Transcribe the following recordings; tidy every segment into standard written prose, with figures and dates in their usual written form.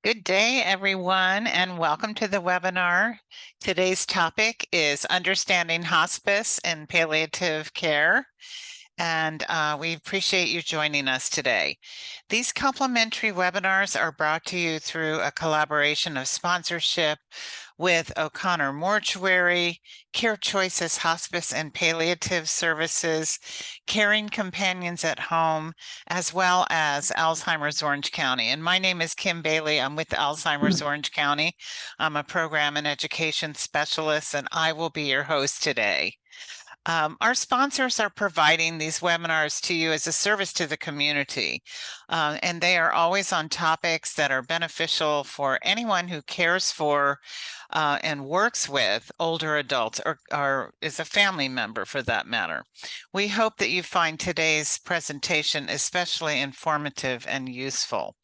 Good day, everyone, and welcome to the webinar. Today's topic is Understanding Hospice and Palliative Care, and we appreciate you joining us today. These complimentary webinars are brought to you through a collaboration of sponsorship with O'Connor Mortuary, Care Choices Hospice and Palliative Services, Caring Companions at Home, as well as Alzheimer's Orange County. And my name is Kim Bailey. I'm with Alzheimer's Orange County. I'm a program and education specialist, and I will be your host today. Our sponsors are providing these webinars to you as a service to the community, and they are always on topics that are beneficial for anyone who cares for and works with older adults or is a family member for that matter. We hope that you find today's presentation especially informative and useful.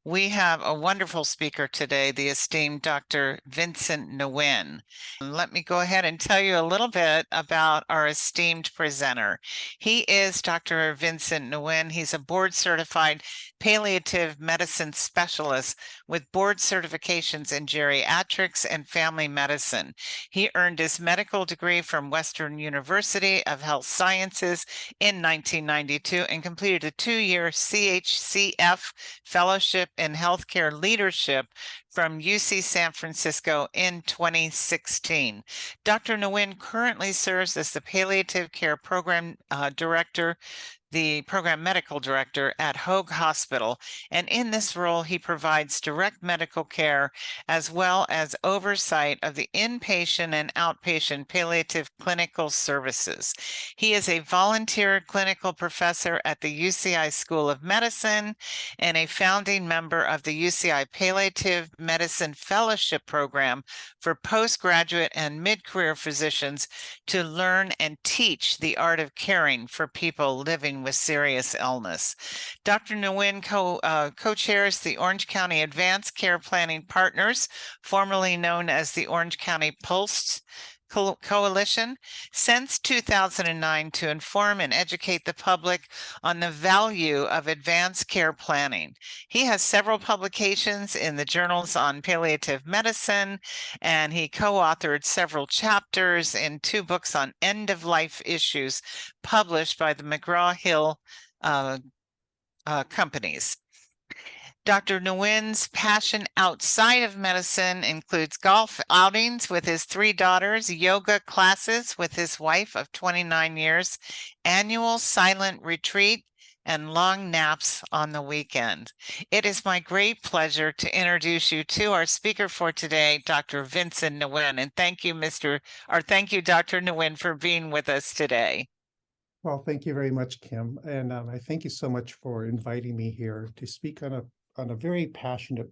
We have a wonderful speaker today, the esteemed Dr. Vincent Nguyen. Let me go ahead and tell you a little bit about our esteemed presenter. He is Dr. Vincent Nguyen. He's a board-certified palliative medicine specialist with board certifications in geriatrics and family medicine. He earned his medical degree from Western University of Health Sciences in 1992 and completed a 2-year CHCF fellowship in healthcare leadership from UC San Francisco in 2016. Dr. Nguyen currently serves as the Palliative Care Program Director, the program medical director at Hoag Hospital, and in this role he provides direct medical care as well as oversight of the inpatient and outpatient palliative clinical services. He is a volunteer clinical professor at the UCI School of Medicine and a founding member of the UCI Palliative Medicine Fellowship Program for postgraduate and mid-career physicians to learn and teach the art of caring for people living with serious illness. Dr. Nguyen co-chairs the Orange County Advanced Care Planning Partners, formerly known as the Orange County POLST Coalition, since 2009 to inform and educate the public on the value of advanced care planning. He has several publications in the journals on palliative medicine, and he co-authored several chapters in 2 books on end-of-life issues published by the McGraw-Hill companies. Dr. Nguyen's passion outside of medicine includes golf outings with his 3 daughters, yoga classes with his wife of 29 years, annual silent retreat, and long naps on the weekend. It is my great pleasure to introduce you to our speaker for today, Dr. Vincent Nguyen, and thank you, Dr. Nguyen, for being with us today. Well, thank you very much, Kim, and I thank you so much for inviting me here to speak on a very passionate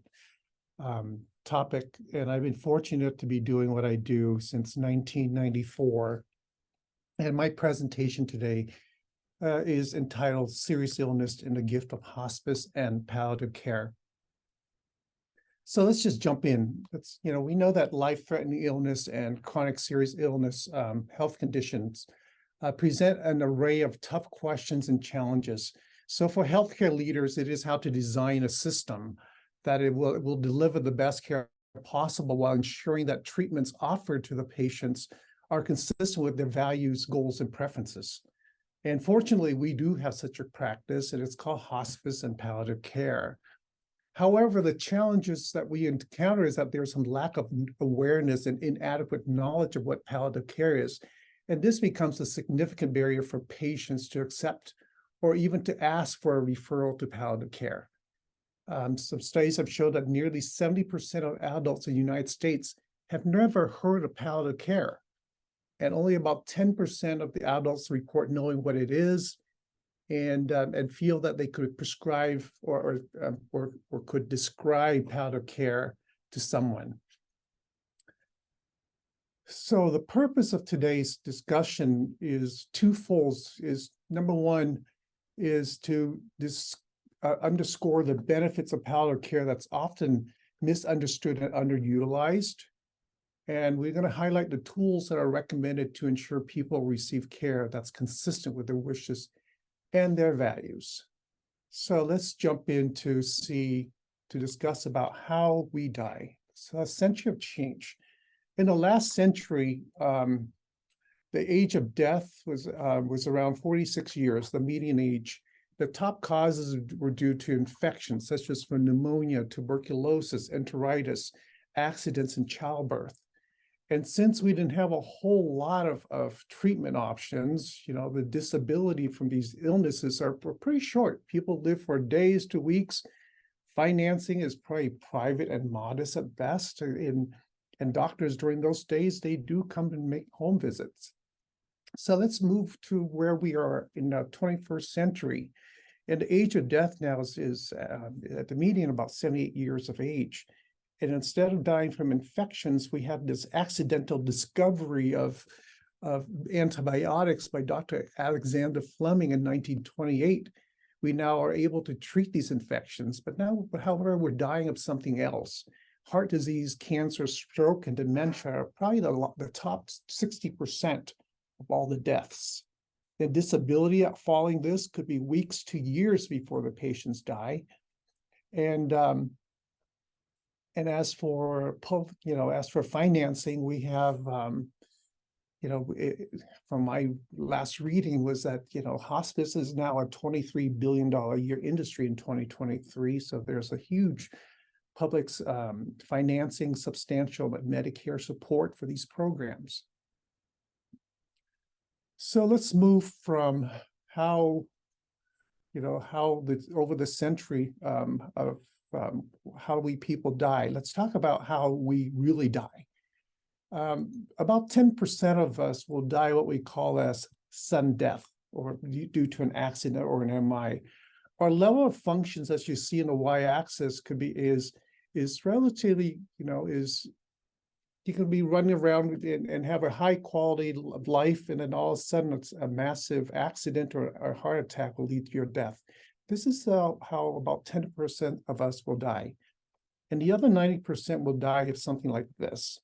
topic. And I've been fortunate to be doing what I do since 1994. And my presentation today is entitled Serious Illness and the Gift of Hospice and Palliative Care. So let's just jump in. We know that life-threatening illness and chronic serious illness health conditions present an array of tough questions and challenges. So for healthcare leaders, it is how to design a system that it will deliver the best care possible while ensuring that treatments offered to the patients are consistent with their values, goals, and preferences. And fortunately, we do have such a practice, and it's called hospice and palliative care. However, the challenges that we encounter is that there's some lack of awareness and inadequate knowledge of what palliative care is. And this becomes a significant barrier for patients to accept or even to ask for a referral to palliative care. Some studies have shown that nearly 70% of adults in the United States have never heard of palliative care. And only about 10% of the adults report knowing what it is and feel that they could prescribe or could describe palliative care to someone. So the purpose of today's discussion is twofold. Number one is to underscore the benefits of palliative care that's often misunderstood and underutilized. And we're going to highlight the tools that are recommended to ensure people receive care that's consistent with their wishes and their values. So let's jump in to see to discuss about how we die. So a century of change. In the last century, the age of death was around 46 years, the median age. The top causes were due to infections such as from pneumonia, tuberculosis, enteritis, accidents, and childbirth. And since we didn't have a whole lot of treatment options, you know, the disability from these illnesses are pretty short. People live for days to weeks. Financing is probably private and modest at best. And doctors during those days, they do come and make home visits. So let's move to where we are in the 21st century. And the age of death now is at the median about 78 years of age. And instead of dying from infections, we have this accidental discovery of antibiotics by Dr. Alexander Fleming in 1928. We now are able to treat these infections, but now, however, we're dying of something else. Heart disease, cancer, stroke, and dementia are probably the top 60% of all the deaths. The disability following this could be weeks to years before the patients die. And as for financing, we have from my last reading was that hospice is now a $23 billion a year industry in 2023. So there's a huge public financing, substantial Medicare support for these programs. So let's move from how over the century of how we people die. Let's talk about how we really die. About 10% of us will die what we call as sudden death, or due to an accident or an MI. Our level of functions, as you see in the y-axis, is relatively, you can be running around and have a high quality of life, and then all of a sudden it's a massive accident or a heart attack will lead to your death. This is how about 10% of us will die. And the other 90% will die of something like this.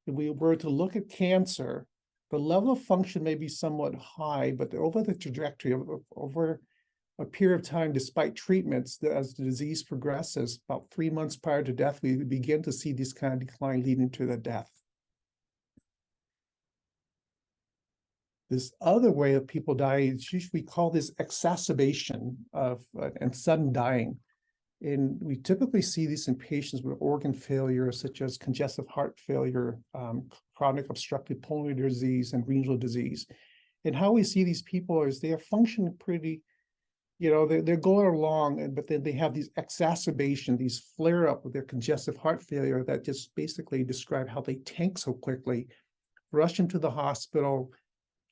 If we were to look at cancer, the level of function may be somewhat high, but over the trajectory, over a period of time, despite treatments, as the disease progresses, about 3 months prior to death, we begin to see this kind of decline leading to the death. This other way of people dying, we call this exacerbation of and sudden dying. And we typically see these in patients with organ failure, such as congestive heart failure, chronic obstructive pulmonary disease, and renal disease. And how we see these people is they are functioning pretty, they're going along, but then they have these exacerbations, these flare up with their congestive heart failure that just basically describe how they tank so quickly. Rush them to the hospital,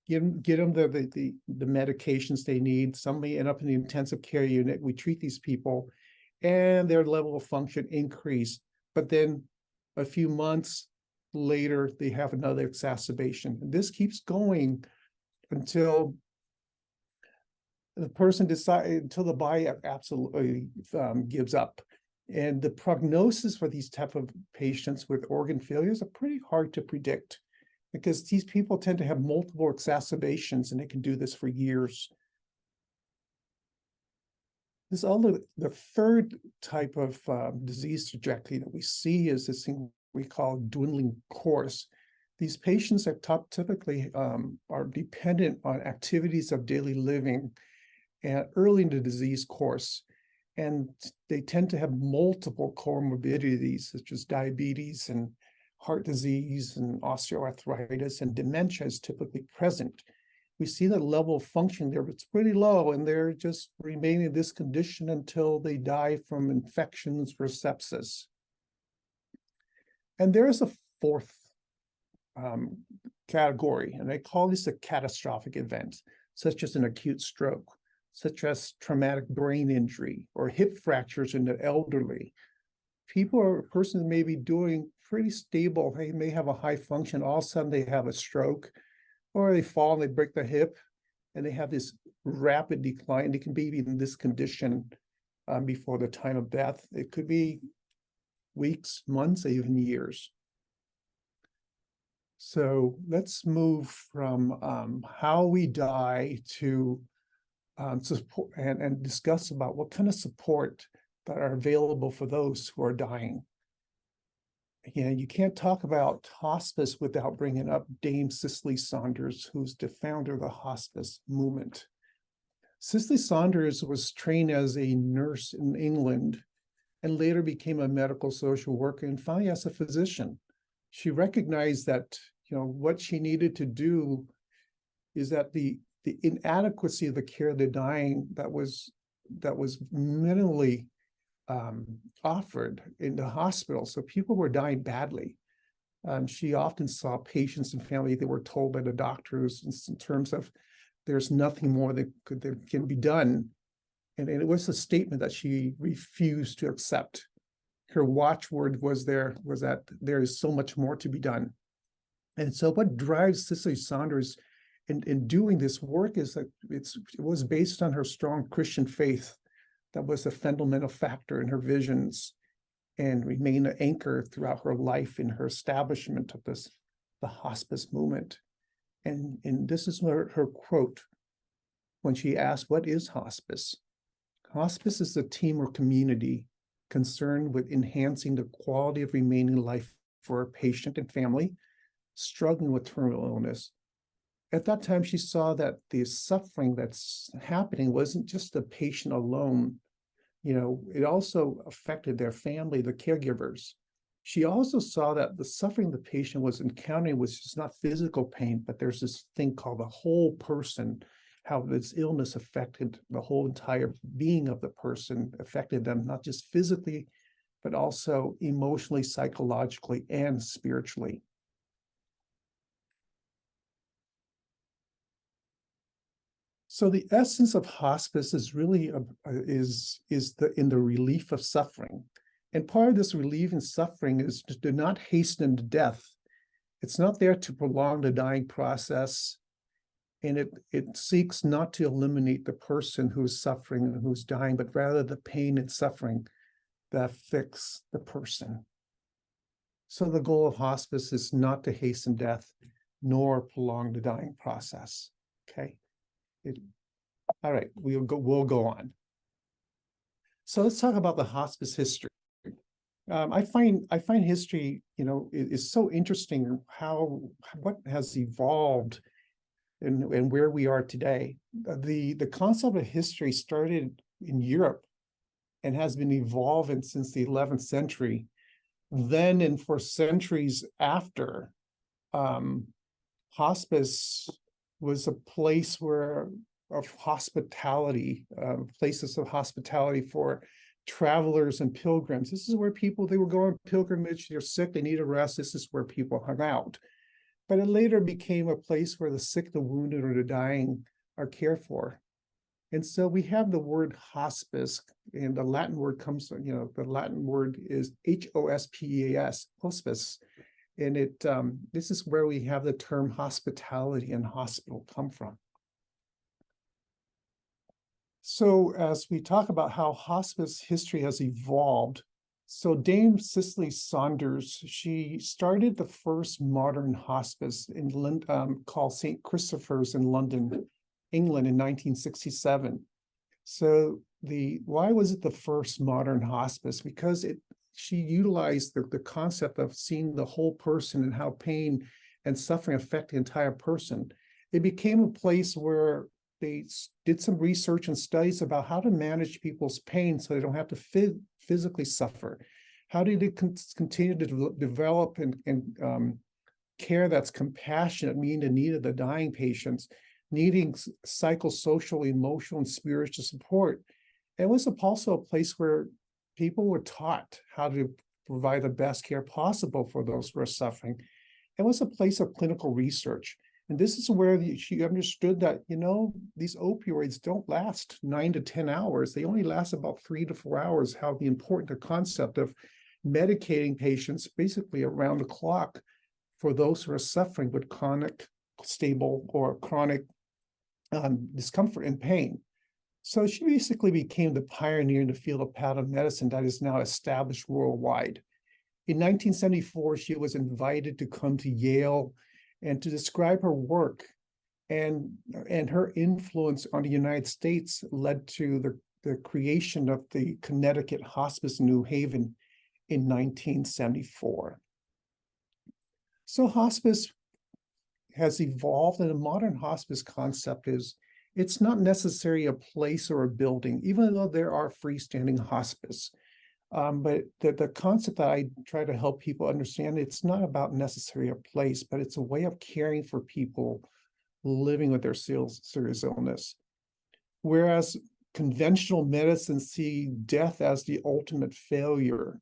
get them the medications they need. Some may end up in the intensive care unit. We treat these people, and their level of function increase. But then a few months later, they have another exacerbation. And this keeps going until the person until the body absolutely gives up. And the prognosis for these type of patients with organ failures are pretty hard to predict, because these people tend to have multiple exacerbations, and they can do this for years. The third type of disease trajectory that we see is this thing we call dwindling course. These patients are typically are dependent on activities of daily living and early in the disease course. And they tend to have multiple comorbidities, such as diabetes and heart disease and osteoarthritis, and dementia is typically present. We see that level of function there, but it's pretty low, and they're just remaining in this condition until they die from infections or sepsis. And there's a fourth category, and they call this a catastrophic event, such as an acute stroke, such as traumatic brain injury or hip fractures in the elderly. A person may be doing pretty stable. They may have a high function. All of a sudden they have a stroke, or they fall and they break their hip, and they have this rapid decline. They can be in this condition before the time of death. It could be weeks, months, even years. So let's move from how we die to support and discuss about what kind of support that are available for those who are dying. You can't talk about hospice without bringing up Dame Cicely Saunders, who's the founder of the hospice movement. Cicely Saunders was trained as a nurse in England and later became a medical social worker and finally as a physician. She recognized that, what she needed to do is that the inadequacy of the care of the dying that was minimally offered in the hospital. So people were dying badly. She often saw patients and family that were told by the doctors in terms of there's nothing more that can be done. And it was a statement that she refused to accept. Her watchword was that there is so much more to be done. And so what drives Cicely Saunders in doing this work is that it was based on her strong Christian faith. That was a fundamental factor in her visions and remained an anchor throughout her life in her establishment of the hospice movement. And this is her quote when she asked, "What is hospice?" Hospice is a team or community concerned with enhancing the quality of remaining life for a patient and family struggling with terminal illness. At that time, she saw that the suffering that's happening wasn't just the patient alone. It also affected their family, the caregivers. She also saw that the suffering the patient was encountering was just not physical pain, but there's this thing called the whole person, how this illness affected the whole entire being of the person, affected them not just physically, but also emotionally, psychologically, and spiritually. So the essence of hospice is really in the relief of suffering. And part of this relief and suffering is to not hasten to death. It's not there to prolong the dying process. And it seeks not to eliminate the person who's suffering and who's dying, but rather the pain and suffering that affects the person. So the goal of hospice is not to hasten death, nor prolong the dying process. Okay. All right, we'll go on. So let's talk about the hospice history. I find history, is so interesting what has evolved and where we are today. The concept of history started in Europe and has been evolving since the 11th century. Then and for centuries after, hospice was a place of hospitality, places of hospitality for travelers and pilgrims. This is where they were going on pilgrimage, they're sick, they need a rest. This is where people hung out. But it later became a place where the sick, the wounded, or the dying are cared for. And so we have the word hospice, and the Latin word the Latin word is HOSPEAS, hospice. And this is where we have the term hospitality and hospital come from. So as we talk about how hospice history has evolved, so Dame Cicely Saunders, she started the first modern hospice in called St. Christopher's in London, England in 1967. So why was it the first modern hospice? Because she utilized the concept of seeing the whole person and how pain and suffering affect the entire person. It became a place where they did some research and studies about how to manage people's pain so they don't have to physically suffer. How do they continue to develop and care that's compassionate, meeting the need of the dying patients, needing psychosocial, emotional, and spiritual support. It was also a place where people were taught how to provide the best care possible for those who are suffering. It was a place of clinical research. And this is where she understood that, these opioids don't last 9 to 10 hours. They only last about 3 to 4 hours. How important the concept of medicating patients basically around the clock for those who are suffering with chronic, stable, or chronic discomfort and pain. So she basically became the pioneer in the field of palliative medicine that is now established worldwide. In 1974, she was invited to come to Yale and to describe her work, and her influence on the United States led to the creation of the Connecticut Hospice New Haven in 1974. So hospice has evolved, and a modern hospice concept is it's not necessarily a place or a building, even though there are freestanding hospice. But the concept that I try to help people understand, it's not about necessarily a place, but it's a way of caring for people living with their serious illness. Whereas conventional medicine see death as the ultimate failure,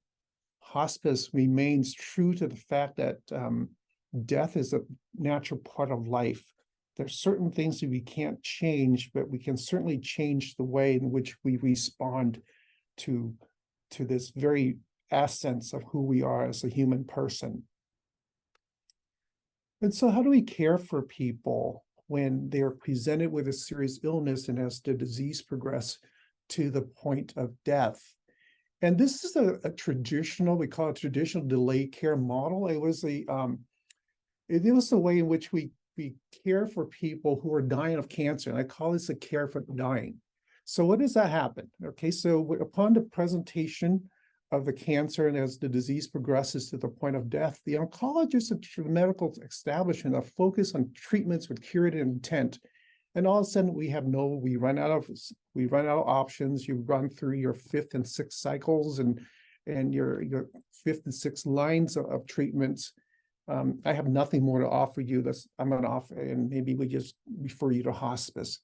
hospice remains true to the fact that death is a natural part of life. There's certain things that we can't change, but we can certainly change the way in which we respond to this very essence of who we are as a human person. And so how do we care for people when they're presented with a serious illness and as the disease progresses to the point of death? And this is a traditional, we call it traditional delayed care model. It was the way in which we care for people who are dying of cancer. And I call this a care for dying. So what does that happen? Okay, so upon the presentation of the cancer and as the disease progresses to the point of death, the oncologists of the medical establishment are focused on treatments with curative intent. And all of a sudden we run out of options. You run through your fifth and sixth cycles and your fifth and sixth lines of treatments. I have nothing more to offer you. I'm going to offer, and maybe we just refer you to hospice.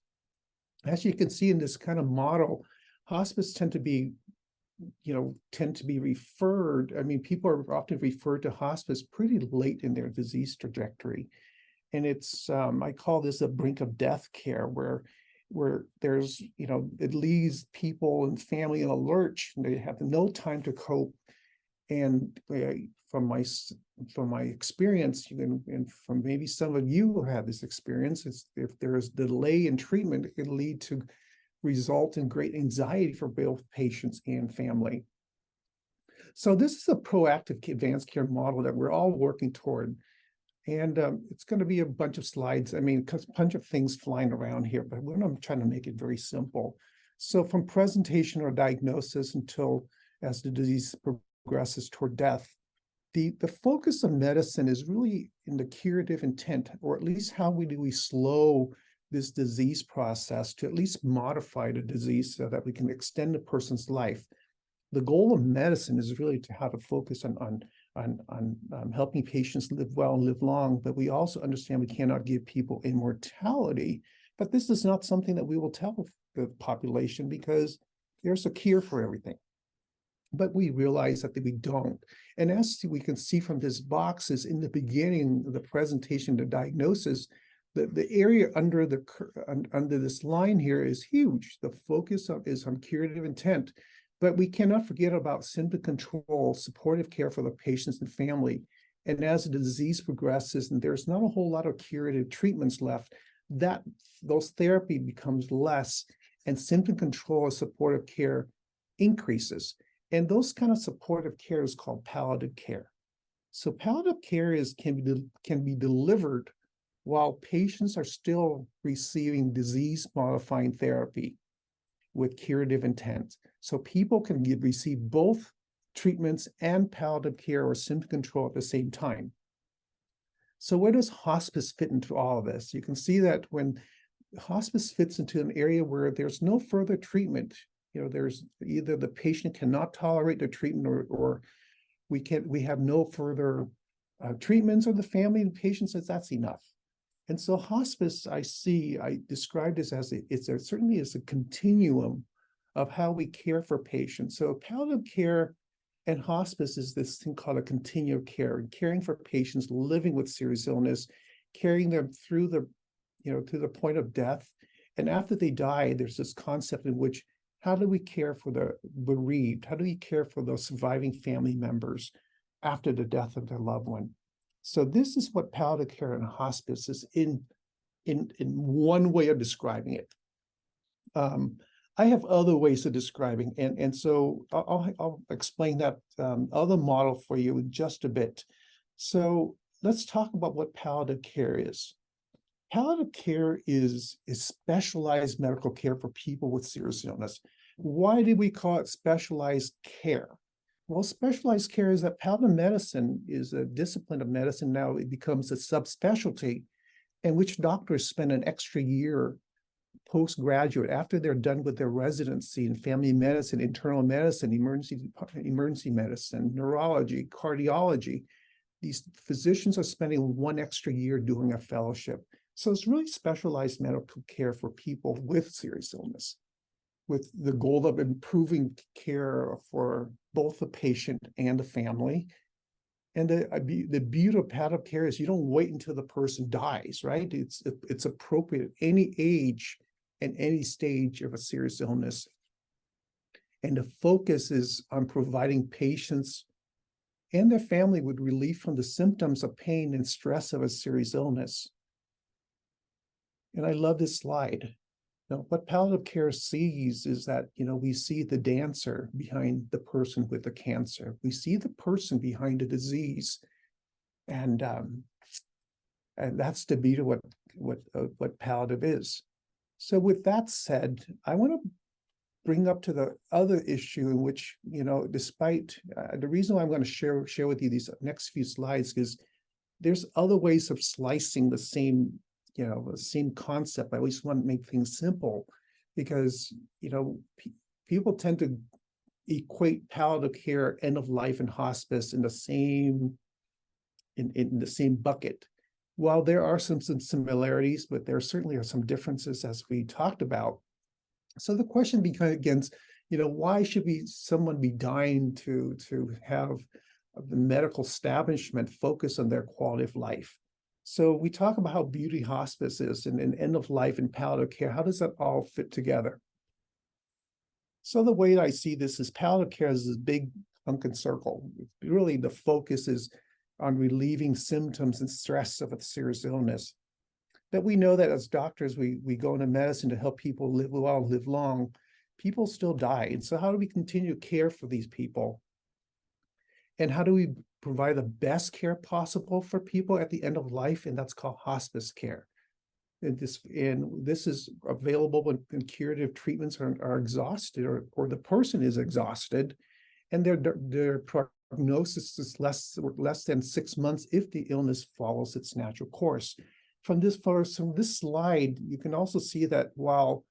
As you can see in this kind of model, hospice tend to be referred. I mean, people are often referred to hospice pretty late in their disease trajectory. And it's, I call this a brink of death care, where there's, it leaves people and family in a lurch. They have no time to cope. And from my experience, and from maybe some of you who have this experience, if there is delay in treatment, it can lead to result in great anxiety for both patients and family. So this is a proactive advanced care model that we're all working toward. And it's going to be a bunch of slides. I mean, a bunch of things flying around here, but we're going to try to make it very simple. So from presentation or diagnosis until as the disease progresses toward death, the focus of medicine is really in the curative intent, or at least how do we slow this disease process to at least modify the disease so that we can extend a person's life. The goal of medicine is really how to focus on helping patients live well and live long, but we also understand we cannot give people immortality. But this is not something that we will tell the population because there's a cure for everything. But we realize that we don't. And as we can see from this box is in the beginning of the presentation, the diagnosis, the area under this line here is huge. The focus is on curative intent, but we cannot forget about symptom control, supportive care for the patients and family. And as the disease progresses and there's not a whole lot of curative treatments left, those therapy becomes less, and symptom control and supportive care increases. And those kind of supportive care is called palliative care. So palliative care can be delivered while patients are still receiving disease-modifying therapy with curative intent. So people can receive both treatments and palliative care or symptom control at the same time. So where does hospice fit into all of this? You can see that when hospice fits into an area where there's no further treatment, there's either the patient cannot tolerate the treatment or we have no further treatments, or the family and patient says that's enough. And so hospice, I describe this as certainly is a continuum of how we care for patients. So palliative care and hospice is this thing called a continuum of care, caring for patients living with serious illness, carrying them through to the point of death. And after they die, there's this concept in which, how do we care for the bereaved? How do we care for those surviving family members after the death of their loved one? So this is what palliative care and hospice is in one way of describing it. I have other ways of describing, and so I'll explain that other model for you in just a bit. So let's talk about what palliative care is. Palliative care is specialized medical care for people with serious illness. Why did we call it specialized care? Well, specialized care is that palliative medicine is a discipline of medicine. Now it becomes a subspecialty in which doctors spend an extra year postgraduate after they're done with their residency in family medicine, internal medicine, emergency medicine, neurology, cardiology. These physicians are spending one extra year doing a fellowship. So it's really specialized medical care for people with serious illness, with the goal of improving care for both the patient and the family. And the beauty of palliative care is you don't wait until the person dies, right? It's appropriate at any age and any stage of a serious illness. And the focus is on providing patients and their family with relief from the symptoms of pain and stress of a serious illness. And I love this slide. Now, what palliative care sees is that, we see the dancer behind the person with the cancer. We see the person behind the disease. And that's the beauty of what palliative is. So with that said, I want to bring up to the other issue in which, despite the reason why I'm going to share with you these next few slides is there's other ways of slicing the same concept. I always want to make things simple because, people tend to equate palliative care, end of life, and hospice in the same bucket. While there are some similarities, but there certainly are some differences as we talked about. So the question begins, why should someone be dying to have the medical establishment focus on their quality of life? So we talk about how beauty hospice is and end of life and palliative care. How does that all fit together? So the way I see this is palliative care is this big sunken circle. Really, the focus is on relieving symptoms and stress of a serious illness. But we know that as doctors, we go into medicine to help people live well, live long. People still die. And so how do we continue to care for these people? And how do we provide the best care possible for people at the end of life? And that's called hospice care. And this is available when curative treatments are exhausted or the person is exhausted and their prognosis is less than 6 months if the illness follows its natural course. From this slide, you can also see that while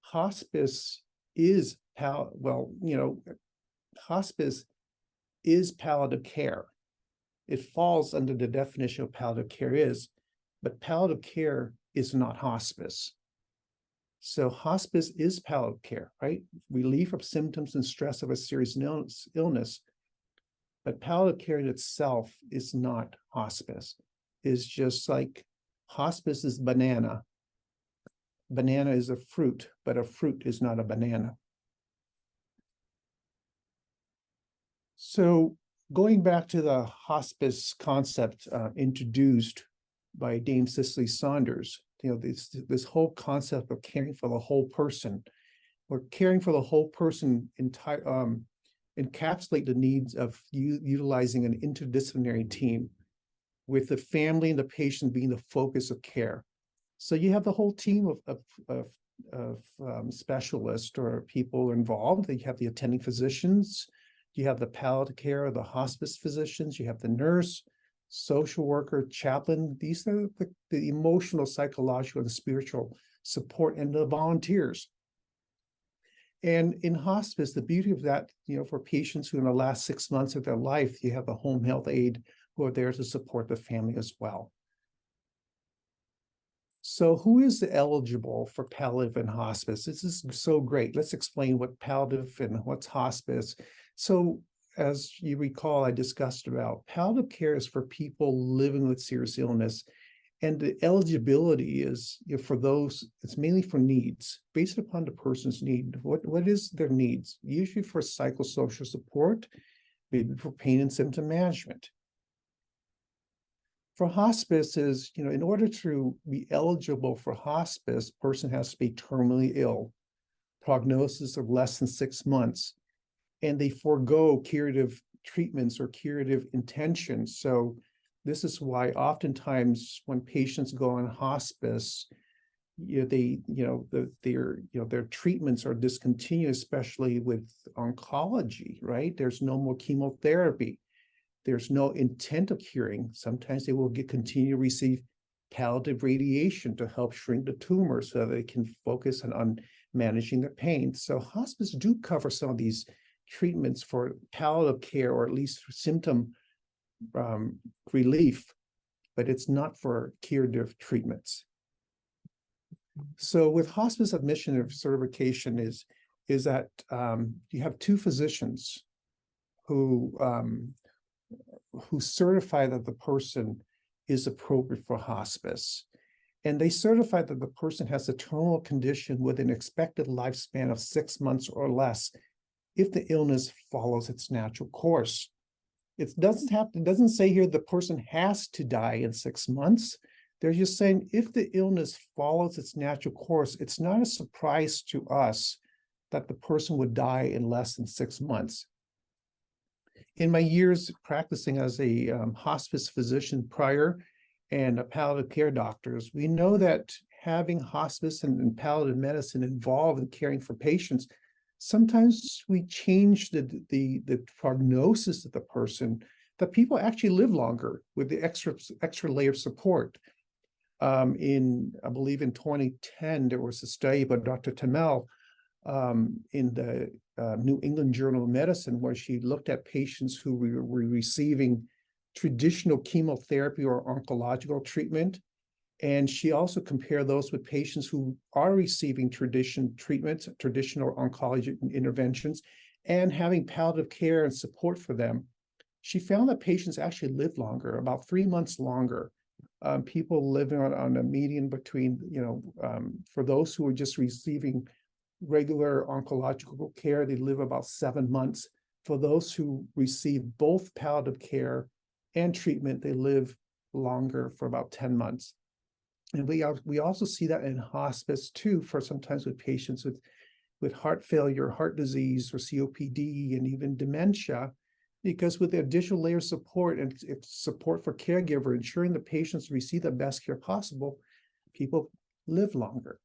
hospice is hospice is palliative care. It falls under the definition of palliative care but palliative care is not hospice. So hospice is palliative care, right? Relief of symptoms and stress of a serious illness. But palliative care in itself is not hospice. It's just like hospice is banana. Banana is a fruit, but a fruit is not a banana. So going back to the hospice concept introduced by Dame Cicely Saunders, this whole concept of caring for the whole person, or caring for the whole person encapsulate the needs of utilizing an interdisciplinary team with the family and the patient being the focus of care. So you have the whole team of specialists or people involved. You have the attending physicians, you have the palliative care, the hospice physicians, you have the nurse, social worker, chaplain. These are the emotional, psychological, and spiritual support, and the volunteers. And in hospice, the beauty of that, for patients who in the last 6 months of their life, you have the home health aide who are there to support the family as well. So who is eligible for palliative and hospice? This is so great. Let's explain what palliative and what's hospice. So as you recall, I discussed about palliative care is for people living with serious illness. And the eligibility is for those, it's mainly for needs, based upon the person's need. What is their needs? Usually for psychosocial support, maybe for pain and symptom management. For hospice is, in order to be eligible for hospice, person has to be terminally ill, prognosis of less than 6 months, and they forego curative treatments or curative intentions. So this is why oftentimes when patients go on hospice, their treatments are discontinued, especially with oncology, right? There's no more chemotherapy. There's no intent of curing. Sometimes they will continue to receive palliative radiation to help shrink the tumor so that they can focus on managing the pain. So hospice do cover some of these treatments for palliative care, or at least symptom relief, but it's not for curative treatments. So with hospice admission or certification is that you have two physicians who certify that the person is appropriate for hospice. And they certify that the person has a terminal condition with an expected lifespan of 6 months or less if the illness follows its natural course. It doesn't say here the person has to die in 6 months. They're just saying if the illness follows its natural course, it's not a surprise to us that the person would die in less than 6 months. In my years practicing as a hospice physician prior and a palliative care doctors, we know that having hospice and palliative medicine involved in caring for patients, sometimes we change the prognosis of the person, that people actually live longer with the extra layer of support. I believe in 2010, there was a study by Dr. Tamel in the New England Journal of Medicine, where she looked at patients who were receiving traditional chemotherapy or oncological treatment. And she also compared those with patients who are receiving traditional oncology interventions and having palliative care and support for them. She found that patients actually live longer, about 3 months longer. People living on a median between, for those who are just receiving regular oncological care, they live about 7 months. For those who receive both palliative care and treatment, they live longer for about 10 months. And we also see that in hospice too, for sometimes with patients with heart failure, heart disease, or COPD, and even dementia, because with the additional layer of support and support for caregiver, ensuring the patients receive the best care possible, people live longer.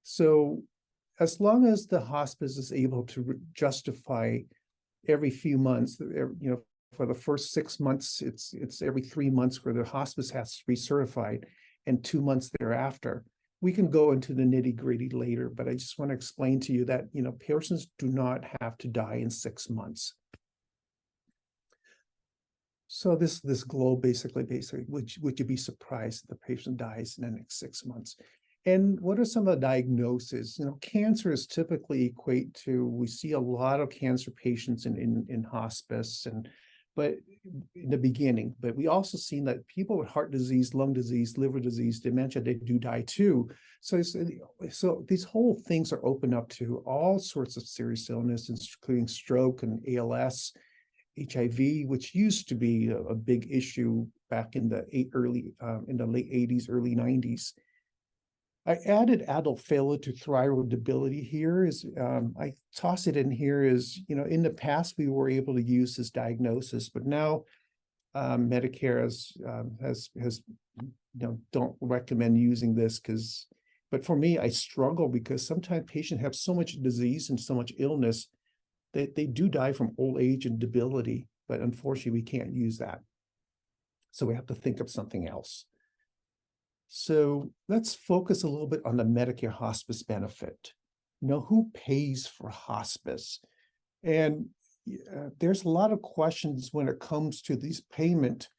So as long as the hospice is able to justify every few months, for the first 6 months, it's every 3 months where the hospice has to be certified, and 2 months thereafter. We can go into the nitty-gritty later, but I just want to explain to you that patients do not have to die in 6 months. So this globe basically, would you be surprised if the patient dies in the next 6 months? And what are some of the diagnoses? Cancer is typically equate to, we see a lot of cancer patients in hospice, but in the beginning, but we also seen that people with heart disease, lung disease, liver disease, dementia, they do die too. So these whole things are open up to all sorts of serious illness, including stroke and ALS, HIV, which used to be a big issue back in the late 80s, early 90s. I added adult failure to thyroid debility here. I toss it in here in the past, we were able to use this diagnosis, but now Medicare has don't recommend using this but for me, I struggle because sometimes patients have so much disease and so much illness that they do die from old age and debility, but unfortunately we can't use that. So we have to think of something else. So let's focus a little bit on the Medicare hospice benefit. Who pays for hospice? And there's a lot of questions when it comes to these payment,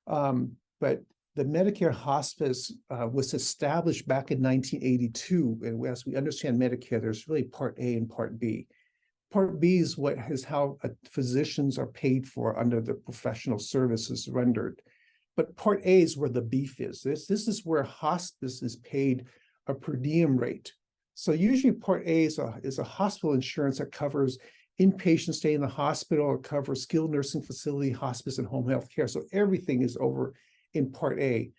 but the Medicare hospice was established back in 1982. And as we understand Medicare, there's really Part A and Part B. Part B is how physicians are paid for under the professional services rendered. But Part A is where the beef is. This is where hospice is paid a per diem rate. So usually Part A is a hospital insurance that covers inpatient stay in the hospital, or covers skilled nursing facility, hospice, and home health care. So everything is over in Part A.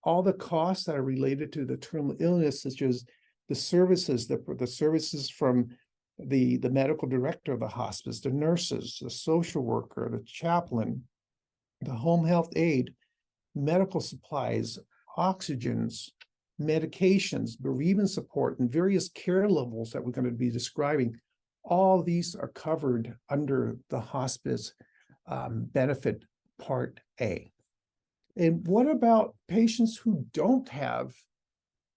All the costs that are related to the terminal illness, such as the services, the services from the medical director of the hospice, the nurses, the social worker, the chaplain, the home health aide, medical supplies, oxygens, medications, bereavement support, and various care levels that we're going to be describing. All these are covered under the hospice benefit Part A. And what about patients who don't have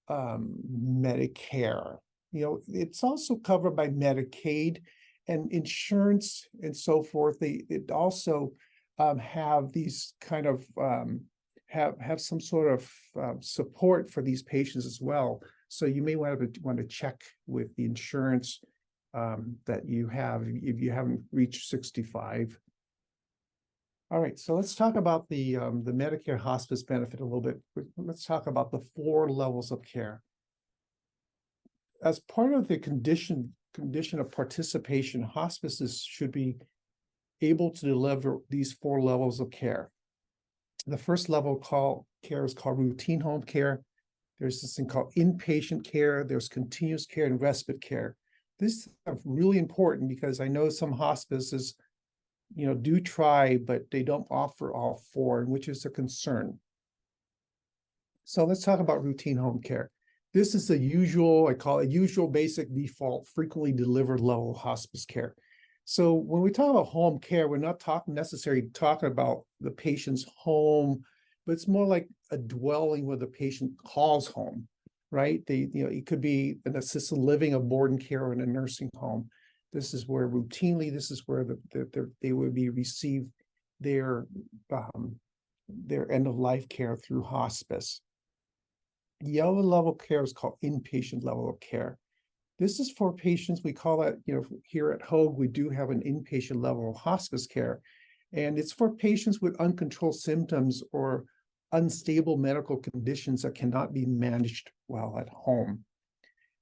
Medicare? You know, it's also covered by Medicaid and insurance and so forth. It also have these kind of have some sort of support for these patients as well. So you may want to check with the insurance that you have if you haven't reached 65. All right, so let's talk about the Medicare hospice benefit a little bit. Let's talk about the 4 levels of care. As part of the condition of participation, hospices should be able to deliver these 4 levels of care. The first level care is called routine home care. There's this thing called inpatient care. There's continuous care and respite care. This is really important because I know some hospices, you know, do try, but they don't offer all 4, which is a concern. So let's talk about routine home care. This is the usual, I call it usual, basic, default, frequently delivered level of hospice care. So when we talk about home care, we're not necessarily talking about the patient's home, but it's more like a dwelling where the patient calls home, right? It could be an assisted living, a board and care, or in a nursing home. This is where they would be receive their end of life care through hospice. The other level of care is called inpatient level of care. This is for patients, we call that, you know, here at Hoag, we do have an inpatient level of hospice care, and it's for patients with uncontrolled symptoms or unstable medical conditions that cannot be managed while at home.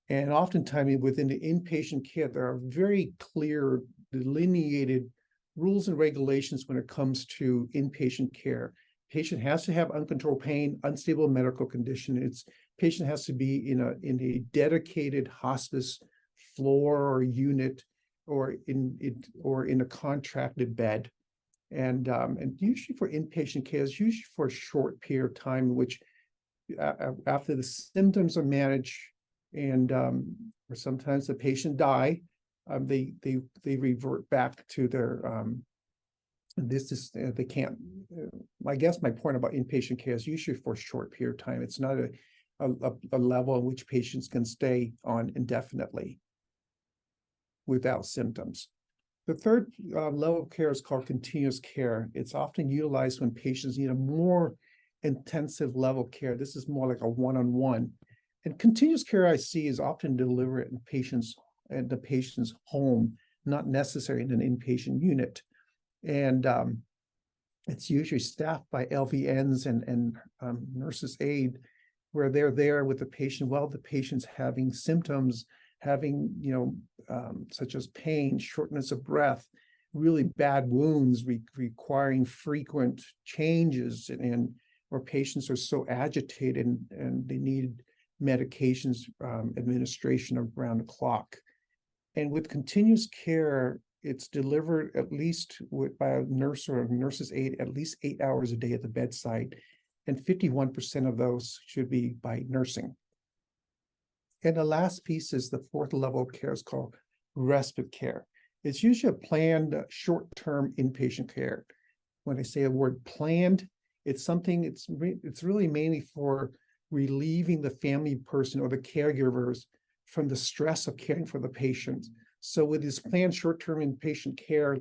And oftentimes within the inpatient care, there are very clear delineated rules and regulations when it comes to inpatient care. Patient has to have uncontrolled pain, unstable medical condition. Patient has to be in a dedicated hospice floor or unit, or in a contracted bed. And usually for inpatient care, it's usually for a short period of time, which after the symptoms are managed, and or sometimes the patient die, they revert back to their they can't. I guess my point about inpatient care is usually for a short period of time. It's not a level in which patients can stay on indefinitely without symptoms. The third level of care is called continuous care. It's often utilized when patients need a more intensive level of care. This is more like a one-on-one. And continuous care I see is often delivered in the patient's home, not necessarily in an inpatient unit. And it's usually staffed by LVNs and nurses aid, where they're there with the patient while the patient's having symptoms, having, such as pain, shortness of breath, really bad wounds requiring frequent changes, and where patients are so agitated and they need medications administration around the clock. And with continuous care, it's delivered at least by a nurse or a nurse's aide at least 8 hours a day at the bedside, and 51% of those should be by nursing. And the last piece is the 4th level of care is called respite care. It's usually a planned short-term inpatient care. When I say the word planned, it's really mainly for relieving the family person or the caregivers from the stress of caring for the patient. So with this planned short-term inpatient care,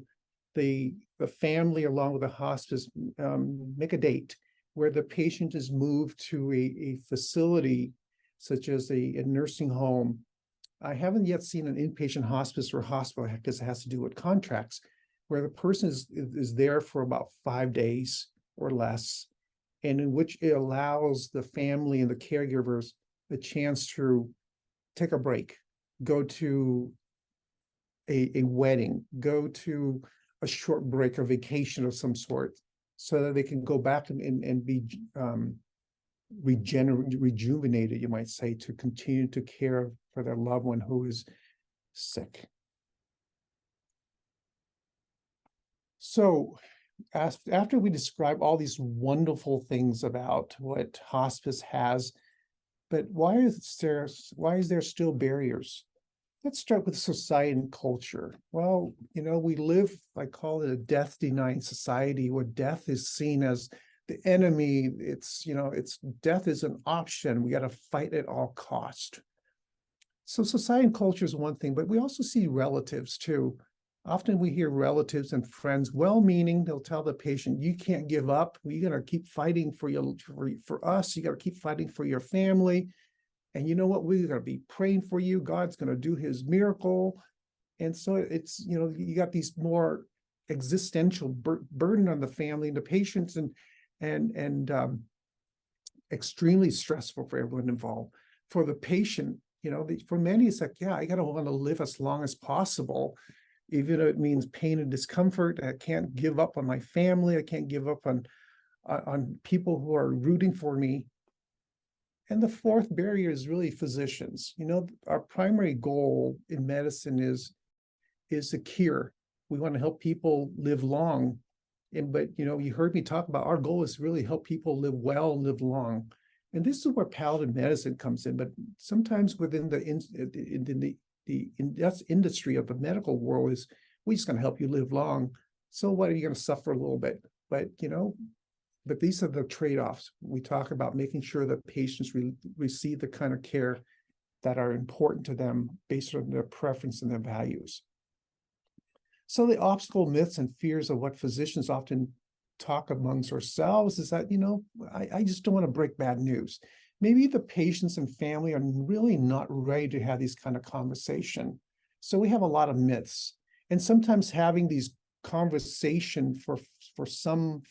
the family along with the hospice make a date where the patient is moved to a facility such as a nursing home. I haven't yet seen an inpatient hospice or hospital because it has to do with contracts, where the person is there for about 5 days or less, and in which it allows the family and the caregivers a chance to take a break, go to a wedding, go to a short break or vacation of some sort, so that they can go back and be rejuvenated, you might say, to continue to care for their loved one who is sick. So after we describe all these wonderful things about what hospice has, But why is there still barriers? Let's start with society and culture. Well, we live, I call it a death denying society where death is seen as the enemy. It's death is an option. We got to fight at all cost. So society and culture is one thing, but we also see relatives too. Often we hear relatives and friends, well-meaning, they'll tell the patient, you can't give up. You got to keep fighting for us. You got to keep fighting for your family. And you know what? We're going to be praying for you. God's going to do his miracle. And so it's, you got these more existential burden on the family and the patients, and extremely stressful for everyone involved. For the patient, for many, it's like, yeah, I got to want to live as long as possible, even if it means pain and discomfort. I can't give up on my family. I can't give up on people who are rooting for me. And the fourth barrier is really physicians. Our primary goal in medicine is a cure. We want to help people live long. But you heard me talk about our goal is really help people live well and live long. And this is where palliative medicine comes in. But sometimes within the industry of the medical world is we're just going to help you live long. So what, are you going to suffer a little bit? But these are the trade-offs. We talk about making sure that patients receive the kind of care that are important to them based on their preference and their values. So the obstacle, myths, and fears of what physicians often talk amongst ourselves is that, I just don't want to break bad news. Maybe the patients and family are really not ready to have these kind of conversation. So we have a lot of myths. And sometimes having these conversation for some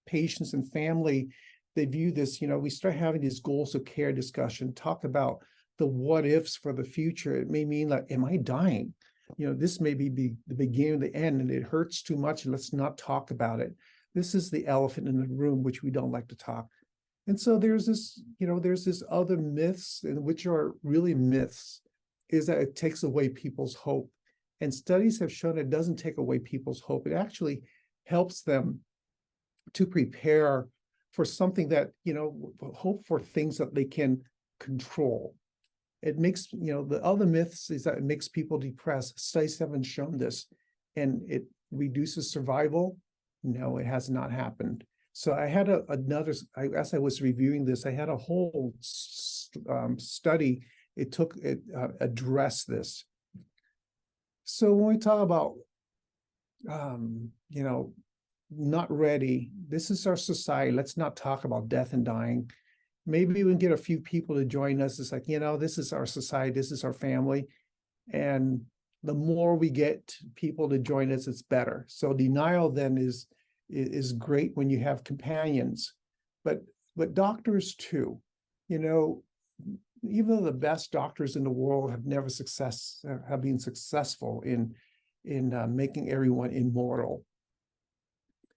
patients and family, they view this, we start having these goals of care discussion, talk about the what ifs for the future. It may mean like, am I dying? This may be the beginning of the end, and it hurts too much. Let's not talk about it. This is the elephant in the room, which we don't like to talk. And so there's this other myths, and which are really myths, is that it takes away people's hope. And studies have shown it doesn't take away people's hope. It actually helps them to prepare for something that, hope for things that they can control. It makes, the other myths is that it makes people depressed. Studies haven't shown this. And it reduces survival. No, it has not happened. So I had as I was reviewing this, I had a whole study. It addressed this. So when we talk about, not ready, this is our society. Let's not talk about death and dying. Maybe we can get a few people to join us. It's like, this is our society, this is our family. And the more we get people to join us, it's better. So denial then is great when you have companions, but doctors too. Even though the best doctors in the world have been successful in making everyone immortal.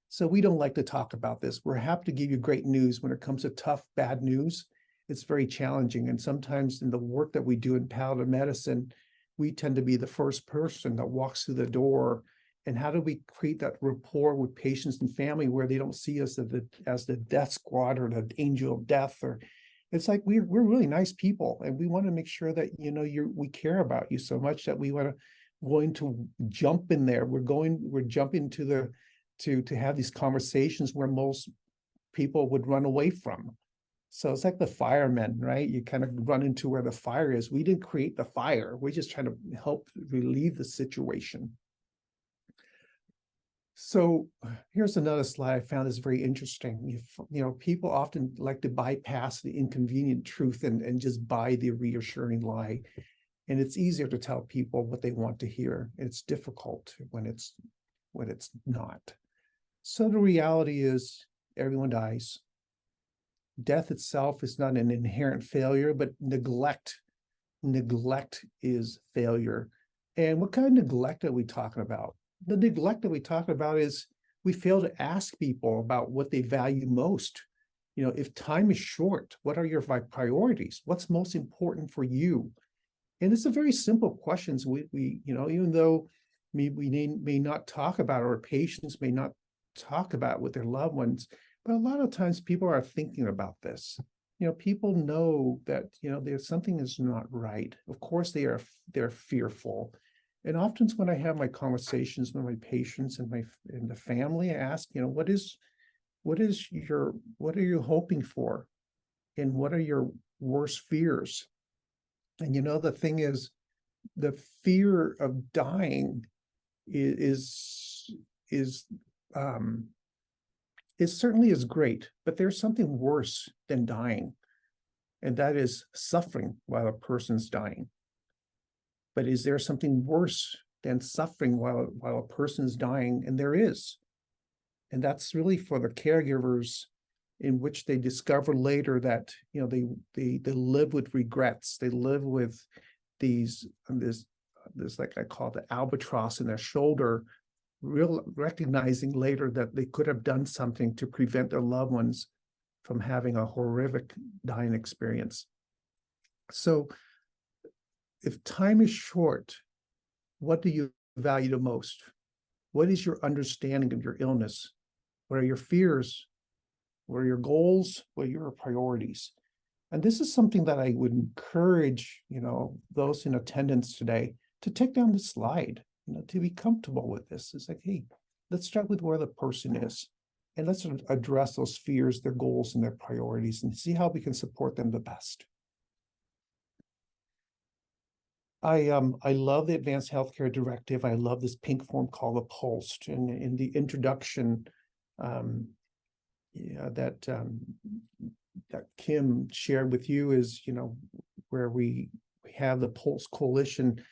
So we don't like to talk about this. We're happy to give you great news. When it comes to tough, bad news, it's very challenging. And sometimes in the work that we do in palliative medicine, we tend to be the first person that walks through the door. And how do we create that rapport with patients and family where they don't see us as the death squad or the angel of death? Or it's like we're really nice people, and we want to make sure that we care about you so much that we want to jump in there. We're jumping to have these conversations where most people would run away from. So it's like the firemen, right? You kind of run into where the fire is. We didn't create the fire. We're just trying to help relieve the situation. So here's another slide I found is very interesting. People often like to bypass the inconvenient truth and just buy the reassuring lie. And it's easier to tell people what they want to hear. It's difficult when it's not. So the reality is everyone dies. Death itself is not an inherent failure, but neglect is failure. And what kind of neglect are we talking about? The neglect that we talk about is we fail to ask people about what they value most. If time is short, what are your priorities? What's most important for you? And it's a very simple questions. We even though we may not talk about, or patients may not talk about with their loved ones, but a lot of times people are thinking about this. people know that, there's something is not right. Of course, they're fearful. And often when I have my conversations with my patients and the family, I ask, what are you hoping for? And what are your worst fears? And the thing is, the fear of dying is um it certainly is great, but there's something worse than dying, and that is suffering while a person's dying. But is there something worse than suffering while a person's dying? And there is. And that's really for the caregivers, in which they discover later that they live with regrets. They live with this like I call the albatross in their shoulder, recognizing later that they could have done something to prevent their loved ones from having a horrific dying experience. So if time is short, what do you value the most? What is your understanding of your illness? What are your fears? What are your goals? What are your priorities? And this is something that I would encourage, those in attendance today to take down the slide, to be comfortable with this. It's like, hey, let's start with where the person is, and let's address those fears, their goals, and their priorities, and see how we can support them the best. I love the Advanced Healthcare Directive. I love this pink form called the POLST. And in the introduction, that Kim shared with you is, where we have the POLST Coalition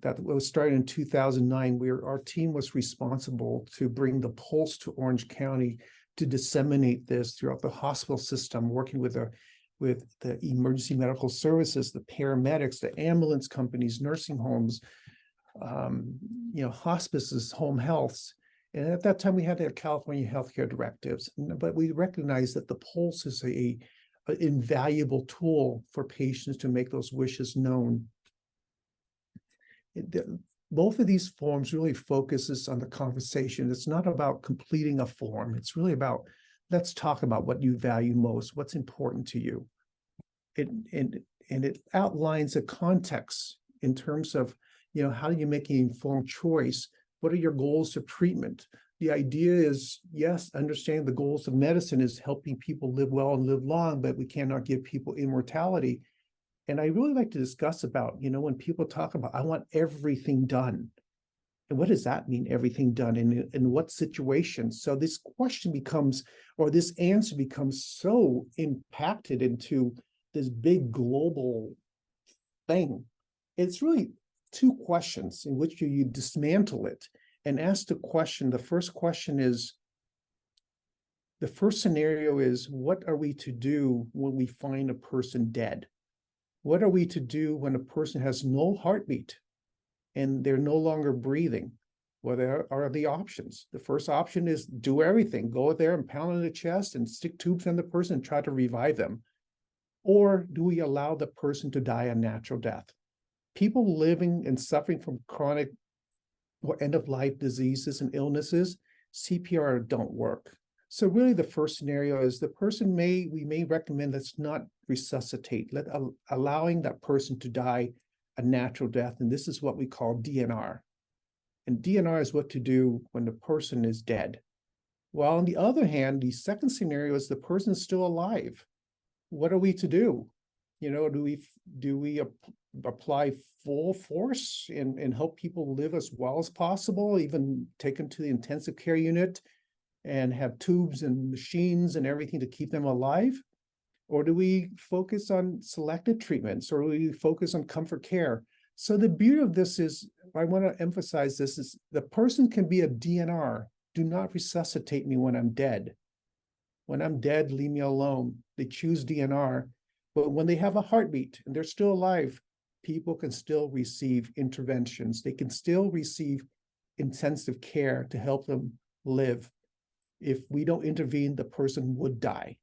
that was started in 2009, where our team was responsible to bring the POLST to Orange County to disseminate this throughout the hospital system, working with the emergency medical services, the paramedics, the ambulance companies, nursing homes, hospices, home healths. And at that time, we had the California healthcare directives, but we recognized that the POLST is an invaluable tool for patients to make those wishes known. Both of these forms really focuses on the conversation. It's not about completing a form. It's really about, let's talk about what you value most, what's important to you. And it outlines a context in terms of, how do you make an informed choice? What are your goals of treatment? The idea is, yes, understanding the goals of medicine is helping people live well and live long, but we cannot give people immortality. And I really like to discuss about, when people talk about, I want everything done. And what does that mean, everything done, in what situations? So this question becomes, or this answer becomes so impacted into this big global thing. It's really two questions in which you dismantle it and ask the question. The first question is, the first scenario is, what are we to do when we find a person dead? What are we to do when a person has no heartbeat and they're no longer breathing? What are the options? The first option is do everything, go there and pound on the chest and stick tubes in the person and try to revive them. Or do we allow the person to die a natural death? People living and suffering from chronic or end-of-life diseases and illnesses, CPR don't work. So really the first scenario is the person we may recommend let's not resuscitate, allowing that person to die a natural death. And this is what we call DNR. And DNR is what to do when the person is dead. While on the other hand, the second scenario is the person is still alive. What are we to do? Do we apply full force and help people live as well as possible, even take them to the intensive care unit and have tubes and machines and everything to keep them alive? Or do we focus on selected treatments, or do we focus on comfort care? So the beauty of this is, I want to emphasize this, is the person can be a DNR. Do not resuscitate me when I'm dead. When I'm dead, leave me alone. They choose DNR. But when they have a heartbeat and they're still alive, people can still receive interventions. They can still receive intensive care to help them live. If we don't intervene, the person would die.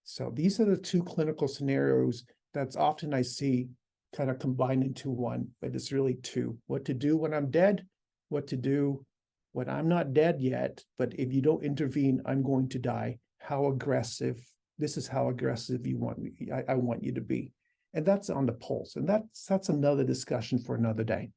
So these are the two clinical scenarios that's often I see kind of combined into one, but it's really two. What to do when I'm dead, what to do when I'm not dead yet, but if you don't intervene, I'm going to die. How aggressive this is how aggressive you want me. I want you to be. And that's on the pulse. And that's another discussion for another day.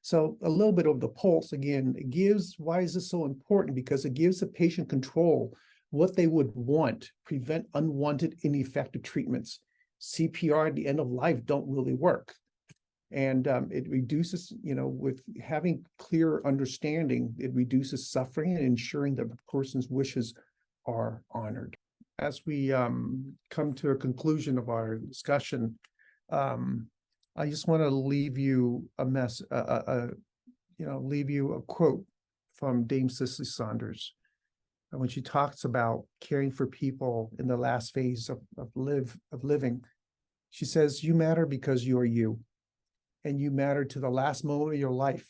So a little bit of the pulse, again, it gives, why is this so important? Because it gives the patient control, what they would want, prevent unwanted, ineffective treatments. CPR at the end of life don't really work. And it reduces, with having clear understanding, it reduces suffering and ensuring that the person's wishes are honored. As we come to a conclusion of our discussion, I just want to leave you leave you a quote from Dame Cicely Saunders. And when she talks about caring for people in the last phase of living, she says, "You matter because you are you, and you matter to the last moment of your life.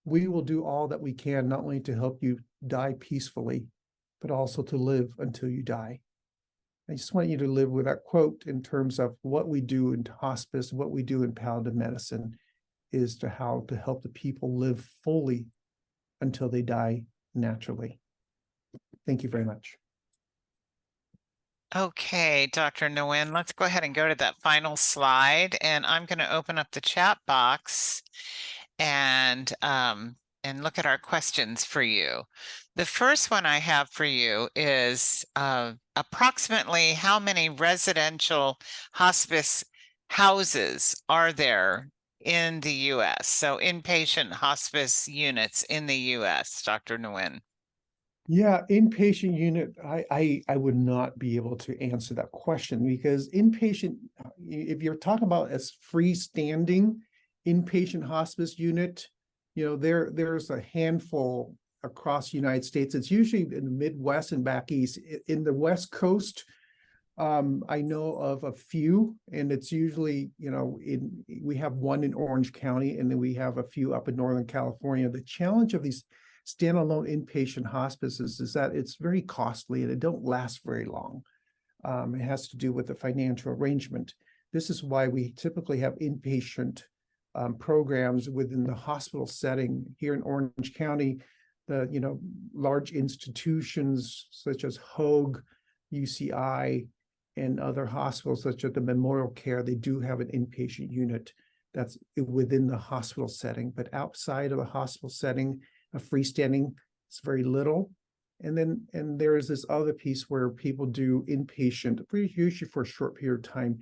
We will do all that we can, not only to help you die peacefully, but also to live until you die." I just want you to live with that quote in terms of what we do in hospice, what we do in palliative medicine, is to how to help the people live fully until they die naturally. Thank you very much. Okay, Dr. Nguyen, let's go ahead and go to that final slide, and I'm going to open up the chat box and look at our questions for you. The first one I have for you is approximately how many residential hospice houses are there in the U.S.? So inpatient hospice units in the U.S., Dr. Nguyen. Yeah, inpatient unit, I would not be able to answer that question, because inpatient, if you're talking about as freestanding inpatient hospice unit, there's a handful across the United States. It's usually in the Midwest and back east. In the West Coast, I know of a few, and it's usually, we have one in Orange County, and then we have a few up in Northern California. The challenge of these standalone inpatient hospices is that it's very costly and it don't last very long. It has to do with the financial arrangement. This is why we typically have inpatient programs within the hospital setting. Here in Orange County, the large institutions such as Hoag, UCI, and other hospitals such as the Memorial Care, they do have an inpatient unit that's within the hospital setting. But outside of the hospital setting, a freestanding, it's very little. And there is this other piece where people do inpatient, usually for a short period of time,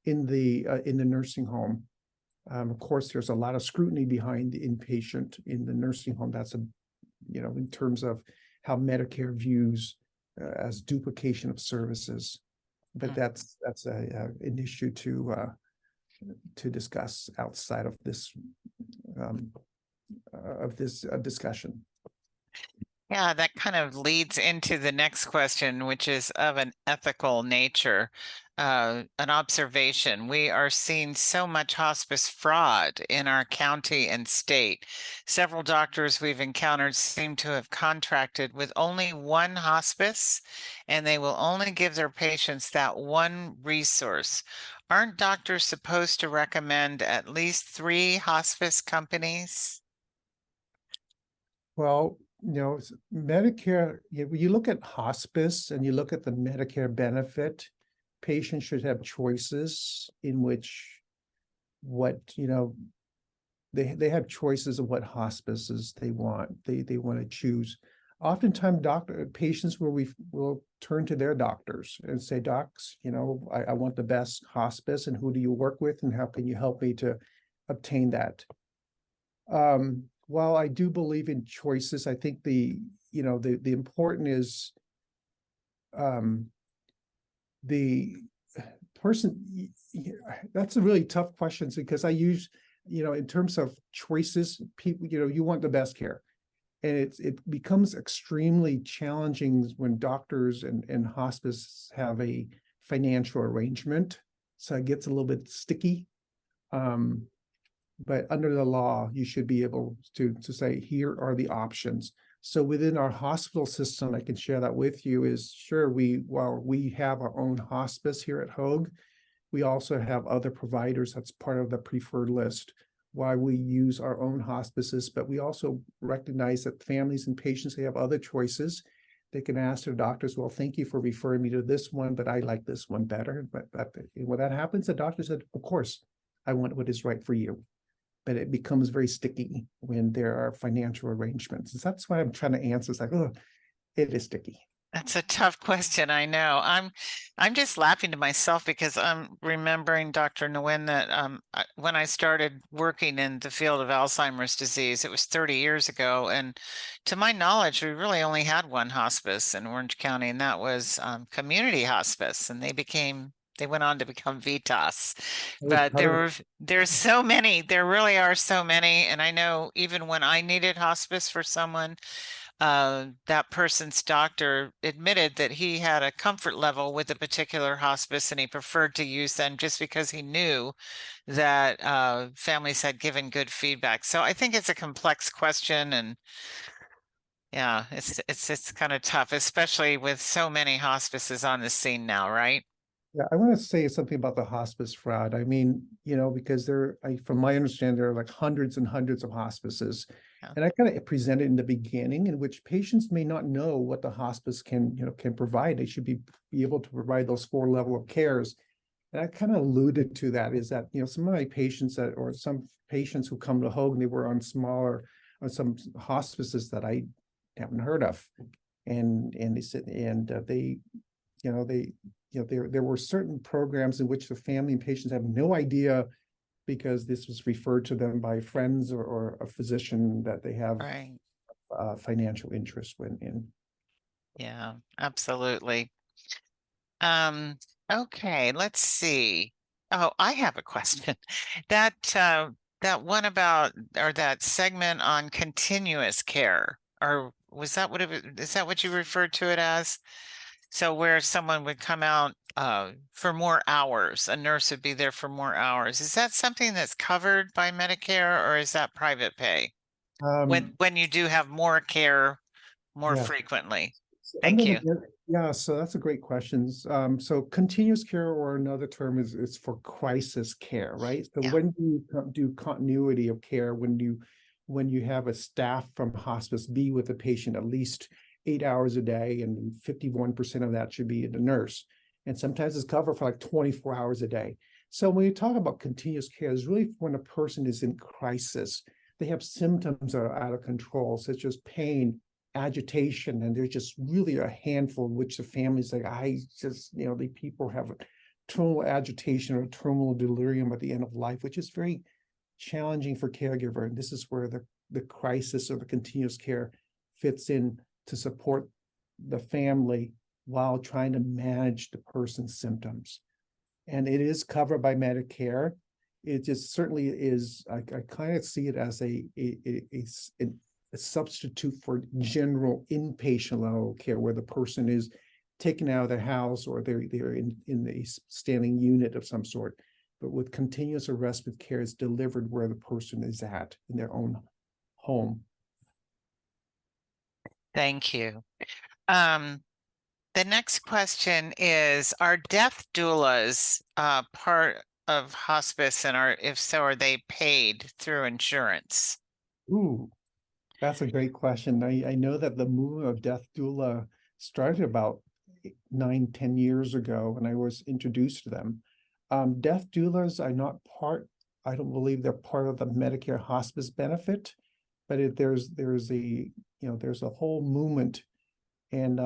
in the nursing home. Of course, there's a lot of scrutiny behind the inpatient in the nursing home. That's in terms of how Medicare views as duplication of services. But that's an issue to discuss outside of this discussion. Yeah, that kind of leads into the next question, which is of an ethical nature. An observation. We are seeing so much hospice fraud in our county and state. Several doctors we've encountered seem to have contracted with only one hospice, and they will only give their patients that one resource. Aren't doctors supposed to recommend at least 3 hospice companies? Well, Medicare, when you look at hospice and you look at the Medicare benefit, patients should have choices in which they have choices of what hospices they want. They want to choose. Oftentimes, patients will turn to their doctors and say, "Docs, I want the best hospice, and who do you work with, and how can you help me to obtain that?" While I do believe in choices, I think the important is the person. That's a really tough question, because I use, in terms of choices, people, you want the best care. And it becomes extremely challenging when doctors and hospice have a financial arrangement. So it gets a little bit sticky. But under the law, you should be able to say, here are the options. So within our hospital system, I can share that with you, is sure, while we have our own hospice here at Hoag, we also have other providers that's part of the preferred list. Why we use our own hospices, but we also recognize that families and patients, they have other choices. They can ask their doctors, well, thank you for referring me to this one, but I like this one better. But when that happens, the doctor said, of course, I want what is right for you. But it becomes very sticky when there are financial arrangements. And that's why I'm trying to answer. It's like, oh, it is sticky. That's a tough question. I know. I'm just laughing to myself because I'm remembering, Dr. Nguyen, that when I started working in the field of Alzheimer's disease, it was 30 years ago. And to my knowledge, we really only had one hospice in Orange County, and that was community hospice. And they went on to become Vitas. It was But there's so many, there really are so many. And I know even when I needed hospice for someone, that person's doctor admitted that he had a comfort level with a particular hospice and he preferred to use them just because he knew that families had given good feedback. So I think it's a complex question, and yeah, it's kind of tough, especially with so many hospices on the scene now, right? Yeah, I want to say something about the hospice fraud. I mean, because from my understanding, there are like hundreds and hundreds of hospices. Yeah. And I kind of presented in the beginning in which patients may not know what the hospice can provide. They should be able to provide those 4 level of cares. And I kind of alluded to that is that, some of my patients or some patients who come to Hogan, they were on some hospices that I haven't heard of. And they said, and there were certain programs in which the family and patients have no idea because this was referred to them by friends or a physician that they have Right. financial interest in. Yeah, absolutely. Okay, let's see. Oh, I have a question. That one about, or that segment on continuous care, or was that what is that what you referred to it as? So where someone would come out for more hours, a nurse would be there for more hours. Is that something that's covered by Medicare, or is that private pay? When you do have more care more Yeah. frequently? So Thank you. yeah, so that's a great question. So continuous care, or another term is for crisis care, right? So Yeah. when do you do continuity of care, when you have a staff from hospice be with the patient at least 8 hours a day, and 51% of that should be the nurse. And sometimes it's covered for like 24 hours a day. So when you talk about continuous care, it's really when a person is in crisis, they have symptoms that are out of control, such as pain, agitation, and there's just really a handful in which the family's like, the people have a terminal agitation or terminal delirium at the end of life, which is very challenging for caregiver. And this is where the crisis or the continuous care fits in to support the family while trying to manage the person's symptoms. And it is covered by Medicare. It just certainly is. I kind of see it as a substitute for general inpatient level care, where the person is taken out of their house or they're in a standing unit of some sort. But with continuous or respite care, is delivered where the person is at in their own home. Thank you. The next question is, are death doulas part of hospice, and if so, are they paid through insurance? Ooh, that's a great question. I know that the movement of death doula started about 9-10 years ago when I was introduced to them. Death doulas are not part, I don't believe they're part of the Medicare hospice benefit, but there's a whole movement. And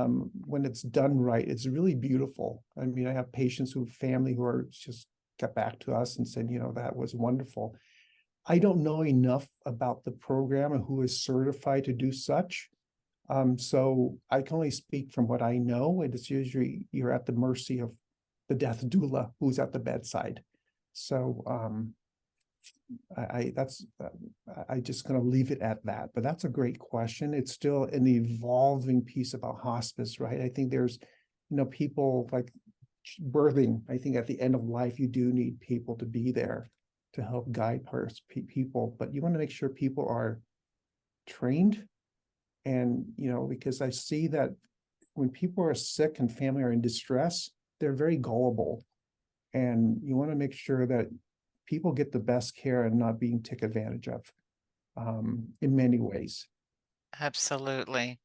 when it's done right, it's really beautiful. I mean, I have patients family who are just got back to us and said, that was wonderful. I don't know enough about the program and who is certified to do such. So I can only speak from what I know. And it's usually you're at the mercy of the death doula who's at the bedside. So I just gonna leave it at that. But that's a great question. It's still an evolving piece about hospice, right? I think there's, people like birthing. I think at the end of life, you do need people to be there to help guide people, but you want to make sure people are trained. And, because I see that when people are sick and family are in distress, they're very gullible. And you want to make sure that people get the best care and not being taken advantage of in many ways. Absolutely.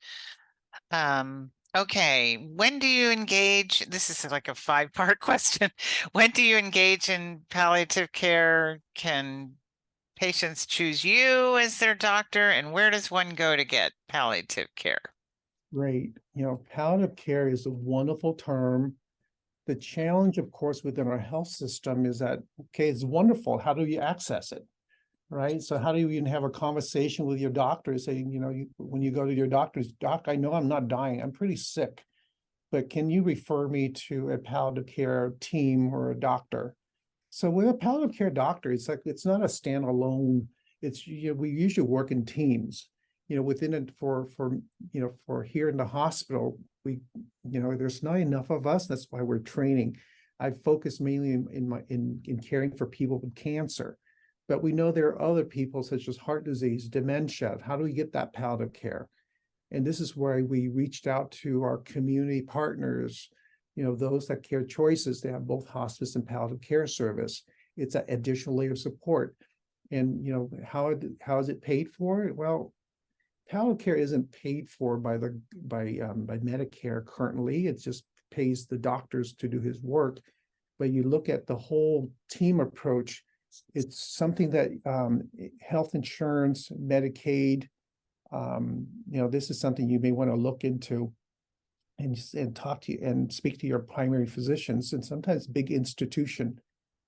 Okay, when do you engage? This is like a five-part question. When do you engage in palliative care? Can patients choose you as their doctor? And where does one go to get palliative care? Great. Palliative care is a wonderful term. The challenge, of course, within our health system is that, okay, it's wonderful. How do you access it? Right? So how do you even have a conversation with your doctor saying, when you go to your doctor's, doc, I know I'm not dying. I'm pretty sick, but can you refer me to a palliative care team or a doctor? So with a palliative care doctor, it's not a standalone. We usually work in teams. Within it for here in the hospital, there's not enough of us. That's why we're training. I focus mainly in caring for people with cancer, but we know there are other people such as heart disease, dementia. How do we get that palliative care? And this is where we reached out to our community partners, those that Care Choices. They have both hospice and palliative care service. It's an additional layer of support. And how is it paid for? Well, palliative care isn't paid for by Medicare currently. It just pays the doctors to do his work. But you look at the whole team approach, it's something that health insurance, Medicaid, this is something you may want to look into and talk to and speak to your primary physicians. And sometimes big institution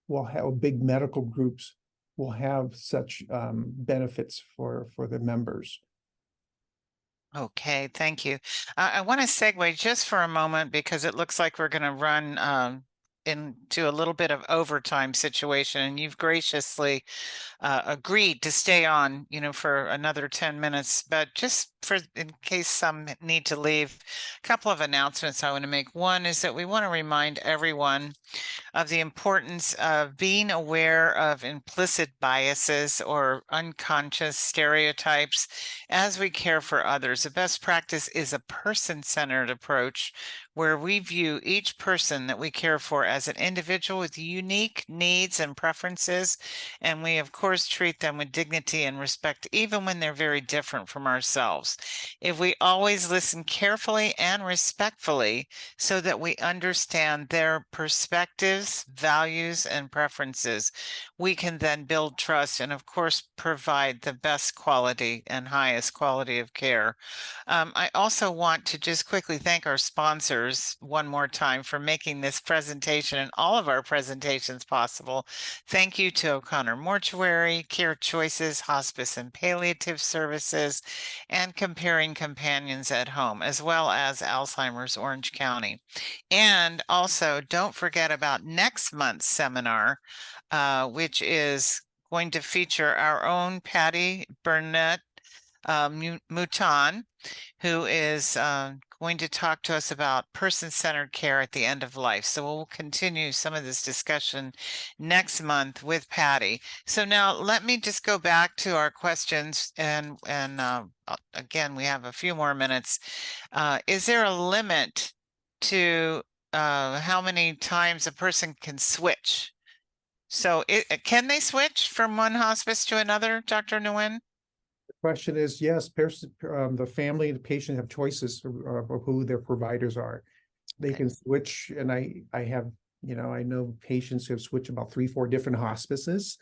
will have big medical groups will have such benefits for the members. Okay, thank you. I want to segue just for a moment because it looks like we're going to run into a little bit of overtime situation, and you've graciously agreed to stay on, for another 10 minutes. But just in case some need to leave, a couple of announcements I want to make. One is that we want to remind everyone of the importance of being aware of implicit biases or unconscious stereotypes as we care for others. The best practice is a person-centered approach where we view each person that we care for as an individual with unique needs and preferences, and we of course treat them with dignity and respect even when they're very different from ourselves. If we always listen carefully and respectfully so that we understand their perspectives, values, and preferences, we can then build trust and, of course, provide the best quality and highest quality of care. I also want to just quickly thank our sponsors one more time for making this presentation and all of our presentations possible. Thank you to O'Connor Mortuary, Care Choices, Hospice and Palliative Services, and Comparing Companions at Home, as well as Alzheimer's Orange County. And also, don't forget about next month's seminar, which is going to feature our own Patty Burnett Mouton, who is going to talk to us about person-centered care at the end of life. So we'll continue some of this discussion next month with Patty. So now let me just go back to our questions, and again, we have a few more minutes. Is there a limit to how many times a person can switch? So can they switch from one hospice to another, Dr. Nguyen? The question is, yes, the family and the patient have choices of who their providers are. They Okay. can switch, and I have, I know patients who have switched about 3-4 different hospices.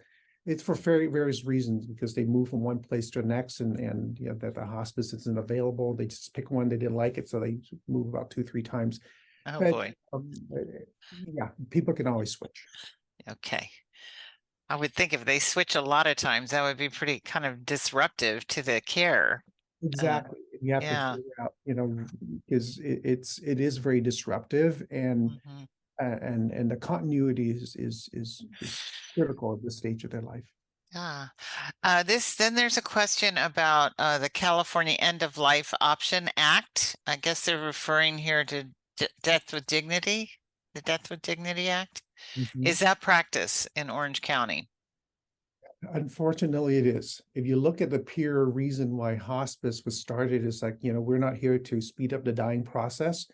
It's for various reasons, because they move from one place to the next, and that the hospice isn't available. They just pick one, they didn't like it, so they move about 2-3 times. Oh But boy. yeah, people can always switch. Okay. I would think if they switch a lot of times, that would be pretty kind of disruptive to the care. Exactly. You have to Yeah. figure out, because it is very disruptive, and Mhm. and the continuity is critical at this stage of their life. Yeah. Then there's a question about the California End of Life Option Act. I guess they're referring here to Death with Dignity, the Death with Dignity Act. Mhm. Is that practice in Orange County? Unfortunately, it is. If you look at the pure reason why hospice was started, is like, we're not here to speed up the dying process.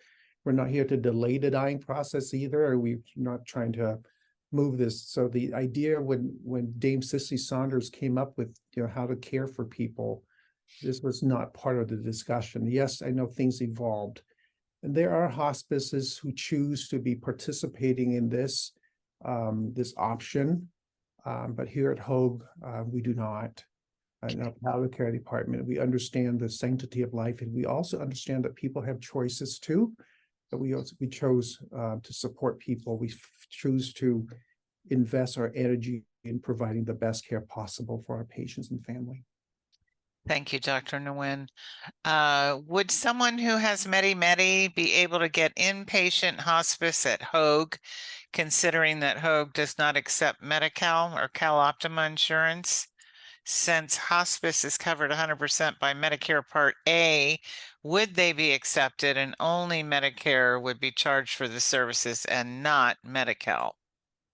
We're not here to delay the dying process either. We're not trying to move this. So the idea when Dame Cicely Saunders came up with, how to care for people, this was not part of the discussion. Yes, I know things evolved, And there are hospices who choose to be participating in this this option, but here at Hoag, we do not. In our palliative care department, we understand the sanctity of life, and we also understand that people have choices too. But we chose to support people. We choose to invest our energy in providing the best care possible for our patients and family. Thank you, Dr. Nguyen. Would someone who has Medi-Medi be able to get inpatient hospice at Hoag, considering that Hoag does not accept Medi-Cal or CalOptima insurance? Since hospice is covered 100% by Medicare Part A, would they be accepted and only Medicare would be charged for the services and not Medi-Cal?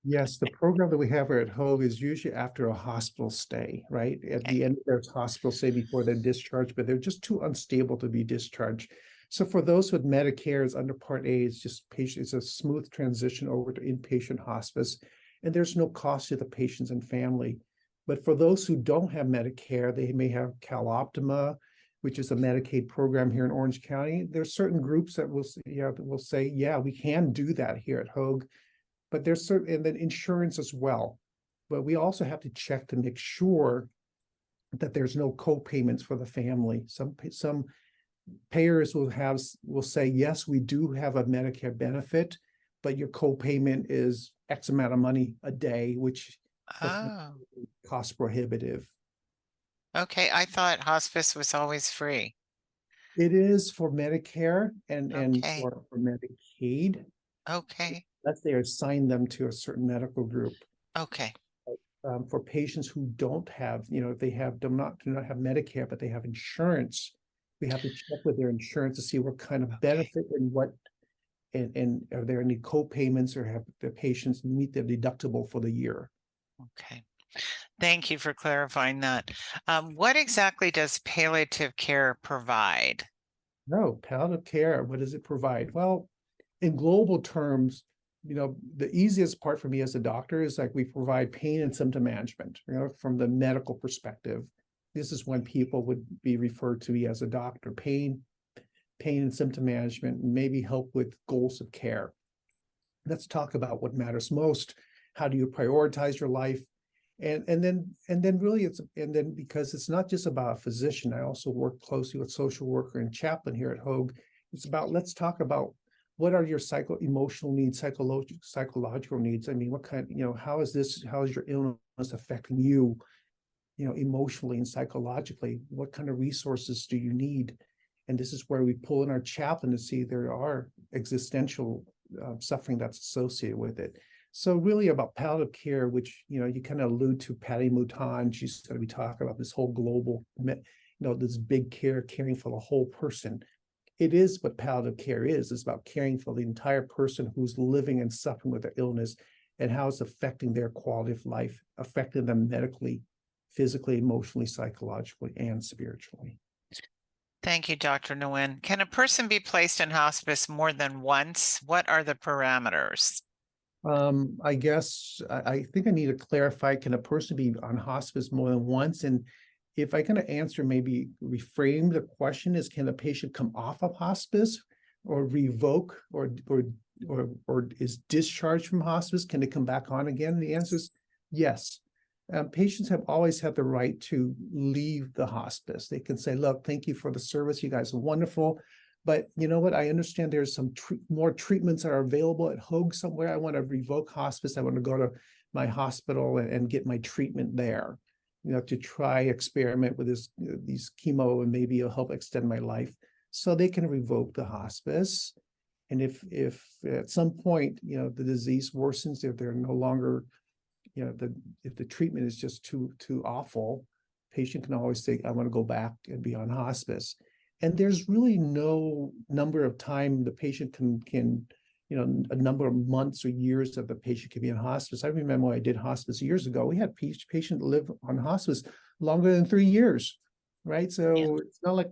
Yes, the program that we have here at Hoag is usually after a hospital stay, right? At the end of their hospital stay before they're discharged, but they're just too unstable to be discharged. So for those with Medicare, is under Part A, it's just patient, it's a smooth transition over to inpatient hospice, and there's no cost to the patients and family. But for those who don't have Medicare, they may have CalOptima, which is a Medicaid program here in Orange County. There's certain groups that will say, yeah, we can do that here at Hoag. But there's certain, and then insurance as well. But we also have to check to make sure that there's no co-payments for the family. Some payers will say, yes, we do have a Medicare benefit, but your co-payment is X amount of money a day, which cost prohibitive. Okay, I thought hospice was always free. It is for Medicare and Okay. for Medicaid. Okay. Unless they assign them to a certain medical group. Okay. For patients who don't have, if they do not have Medicare, but they have insurance, we have to check with their insurance to see what kind of benefit and what, and are there any co-payments, or have the patients meet their deductible for the year? Okay. Thank you for clarifying that. What exactly does palliative care provide? No, palliative care, what does it provide? Well, in global terms, the easiest part for me as a doctor is like we provide pain and symptom management, from the medical perspective. This is when people would be referred to me as a doctor, pain and symptom management, and maybe help with goals of care. Let's talk about what matters most. How do you prioritize your life? And then really because it's not just about a physician, I also work closely with social worker and chaplain here at Hoag. It's about, let's talk about what are your emotional needs, psychological needs. I mean, what kind, how is your illness affecting you, emotionally and psychologically? What kind of resources do you need? And this is where we pull in our chaplain to see there are existential suffering that's associated with it. So really about palliative care, which, you kind of allude to Patty Mouton. She's going to be talking about this whole global, this big care, caring for the whole person. It is what palliative care is. It's about caring for the entire person who's living and suffering with their illness, and how it's affecting their quality of life, affecting them medically, physically, emotionally, psychologically, and spiritually. Thank you, Dr. Nguyen. Can a person be placed in hospice more than once? What are the parameters? I guess I think I need to clarify, can a person be on hospice more than once? And if I kind of answer, maybe reframe the question is, can a patient come off of hospice or revoke or is discharged from hospice? Can they come back on again? And the answer is yes. Patients have always had the right to leave the hospice. They can say, look, thank you for the service. You guys are wonderful. But you know what? I understand there's some more treatments that are available at Hoag somewhere. I want to revoke hospice. I want to go to my hospital and get my treatment there, to try experiment with these chemo, and maybe it'll help extend my life. So they can revoke the hospice. And if at some point, the disease worsens, if they're no longer, if the treatment is just too awful, patient can always say, I want to go back and be on hospice. And there's really no number of time the patient can a number of months or years that the patient can be in hospice. I remember when I did hospice years ago, we had patient live on hospice longer than 3 years, right? So it's not like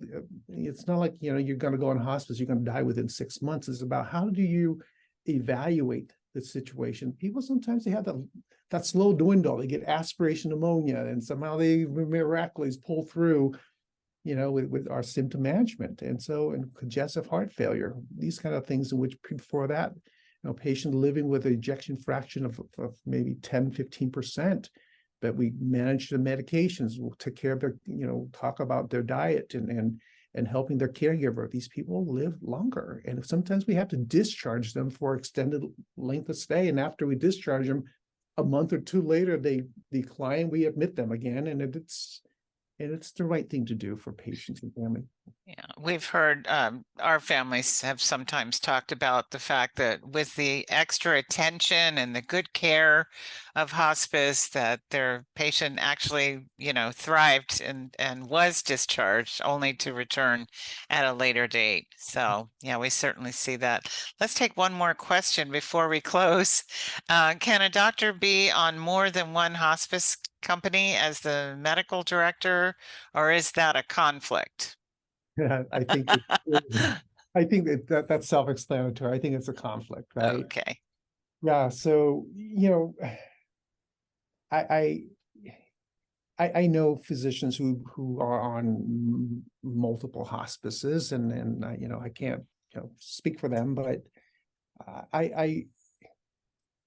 you're going to go on hospice, you're going to die within 6 months. It's about how do you evaluate the situation. People sometimes they have that slow dwindle. They get aspiration pneumonia, and somehow they miraculously pull through. with our symptom management. And so, and congestive heart failure, these kind of things in which before that, patient living with an ejection fraction of maybe 10, 15%, but we manage the medications, we'll take care of their, talk about their diet and helping their caregiver. These people live longer. And sometimes we have to discharge them for extended length of stay. And after we discharge them, a month or two later, they decline, we admit them again. And it's the right thing to do for patients and family. Yeah, we've heard our families have sometimes talked about the fact that with the extra attention and the good care of hospice, that their patient actually, thrived and was discharged only to return at a later date. So yeah, we certainly see that. Let's take one more question before we close. Can a doctor be on more than one hospice company as the medical director, or is that a conflict? Yeah, I think I think that's self-explanatory. I think it's a conflict, right? Okay. Yeah. So, I I know physicians who are on multiple hospices, and I can't speak for them, but I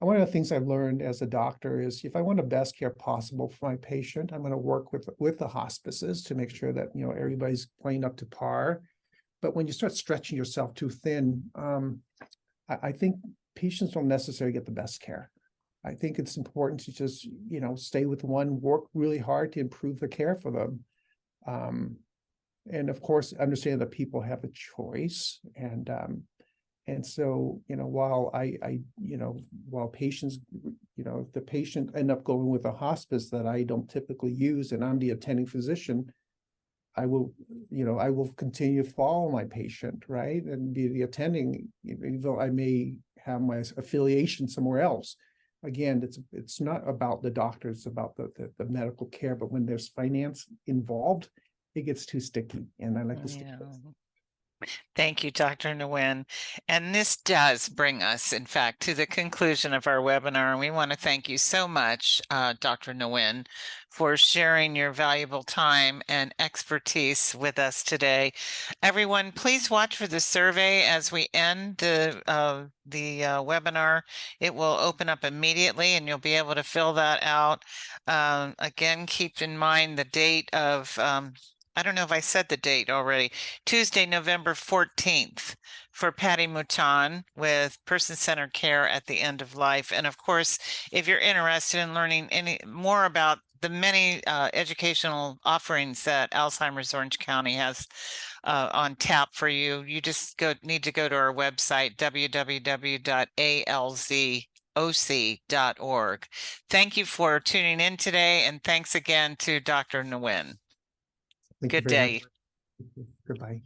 one of the things I've learned as a doctor is if I want the best care possible for my patient, I'm going to work with the hospices to make sure that everybody's playing up to par. But when you start stretching yourself too thin, I think patients don't necessarily get the best care. I think it's important to just stay with one, work really hard to improve the care for them, and of course understand that people have a choice. And so, while while patients, if the patient end up going with a hospice that I don't typically use and I'm the attending physician, I will continue to follow my patient, right? And be the attending, even though I may have my affiliation somewhere else. Again, it's not about the doctor, it's about the medical care. But when there's finance involved, it gets too sticky. And I like to stick with it. Thank you, Dr. Nguyen. And this does bring us, in fact, to the conclusion of our webinar. And we want to thank you so much, Dr. Nguyen, for sharing your valuable time and expertise with us today. Everyone, please watch for the survey as we end the webinar. It will open up immediately and you'll be able to fill that out. Again, keep in mind the date of I don't know if I said the date already. Tuesday, November 14th for Patty Mouton with person-centered care at the end of life. And of course, if you're interested in learning any more about the many educational offerings that Alzheimer's Orange County has on tap for you, you just need to go to our website, www.alzoc.org. Thank you for tuning in today, and thanks again to Dr. Nguyen. Thank you Good very day. much. Goodbye.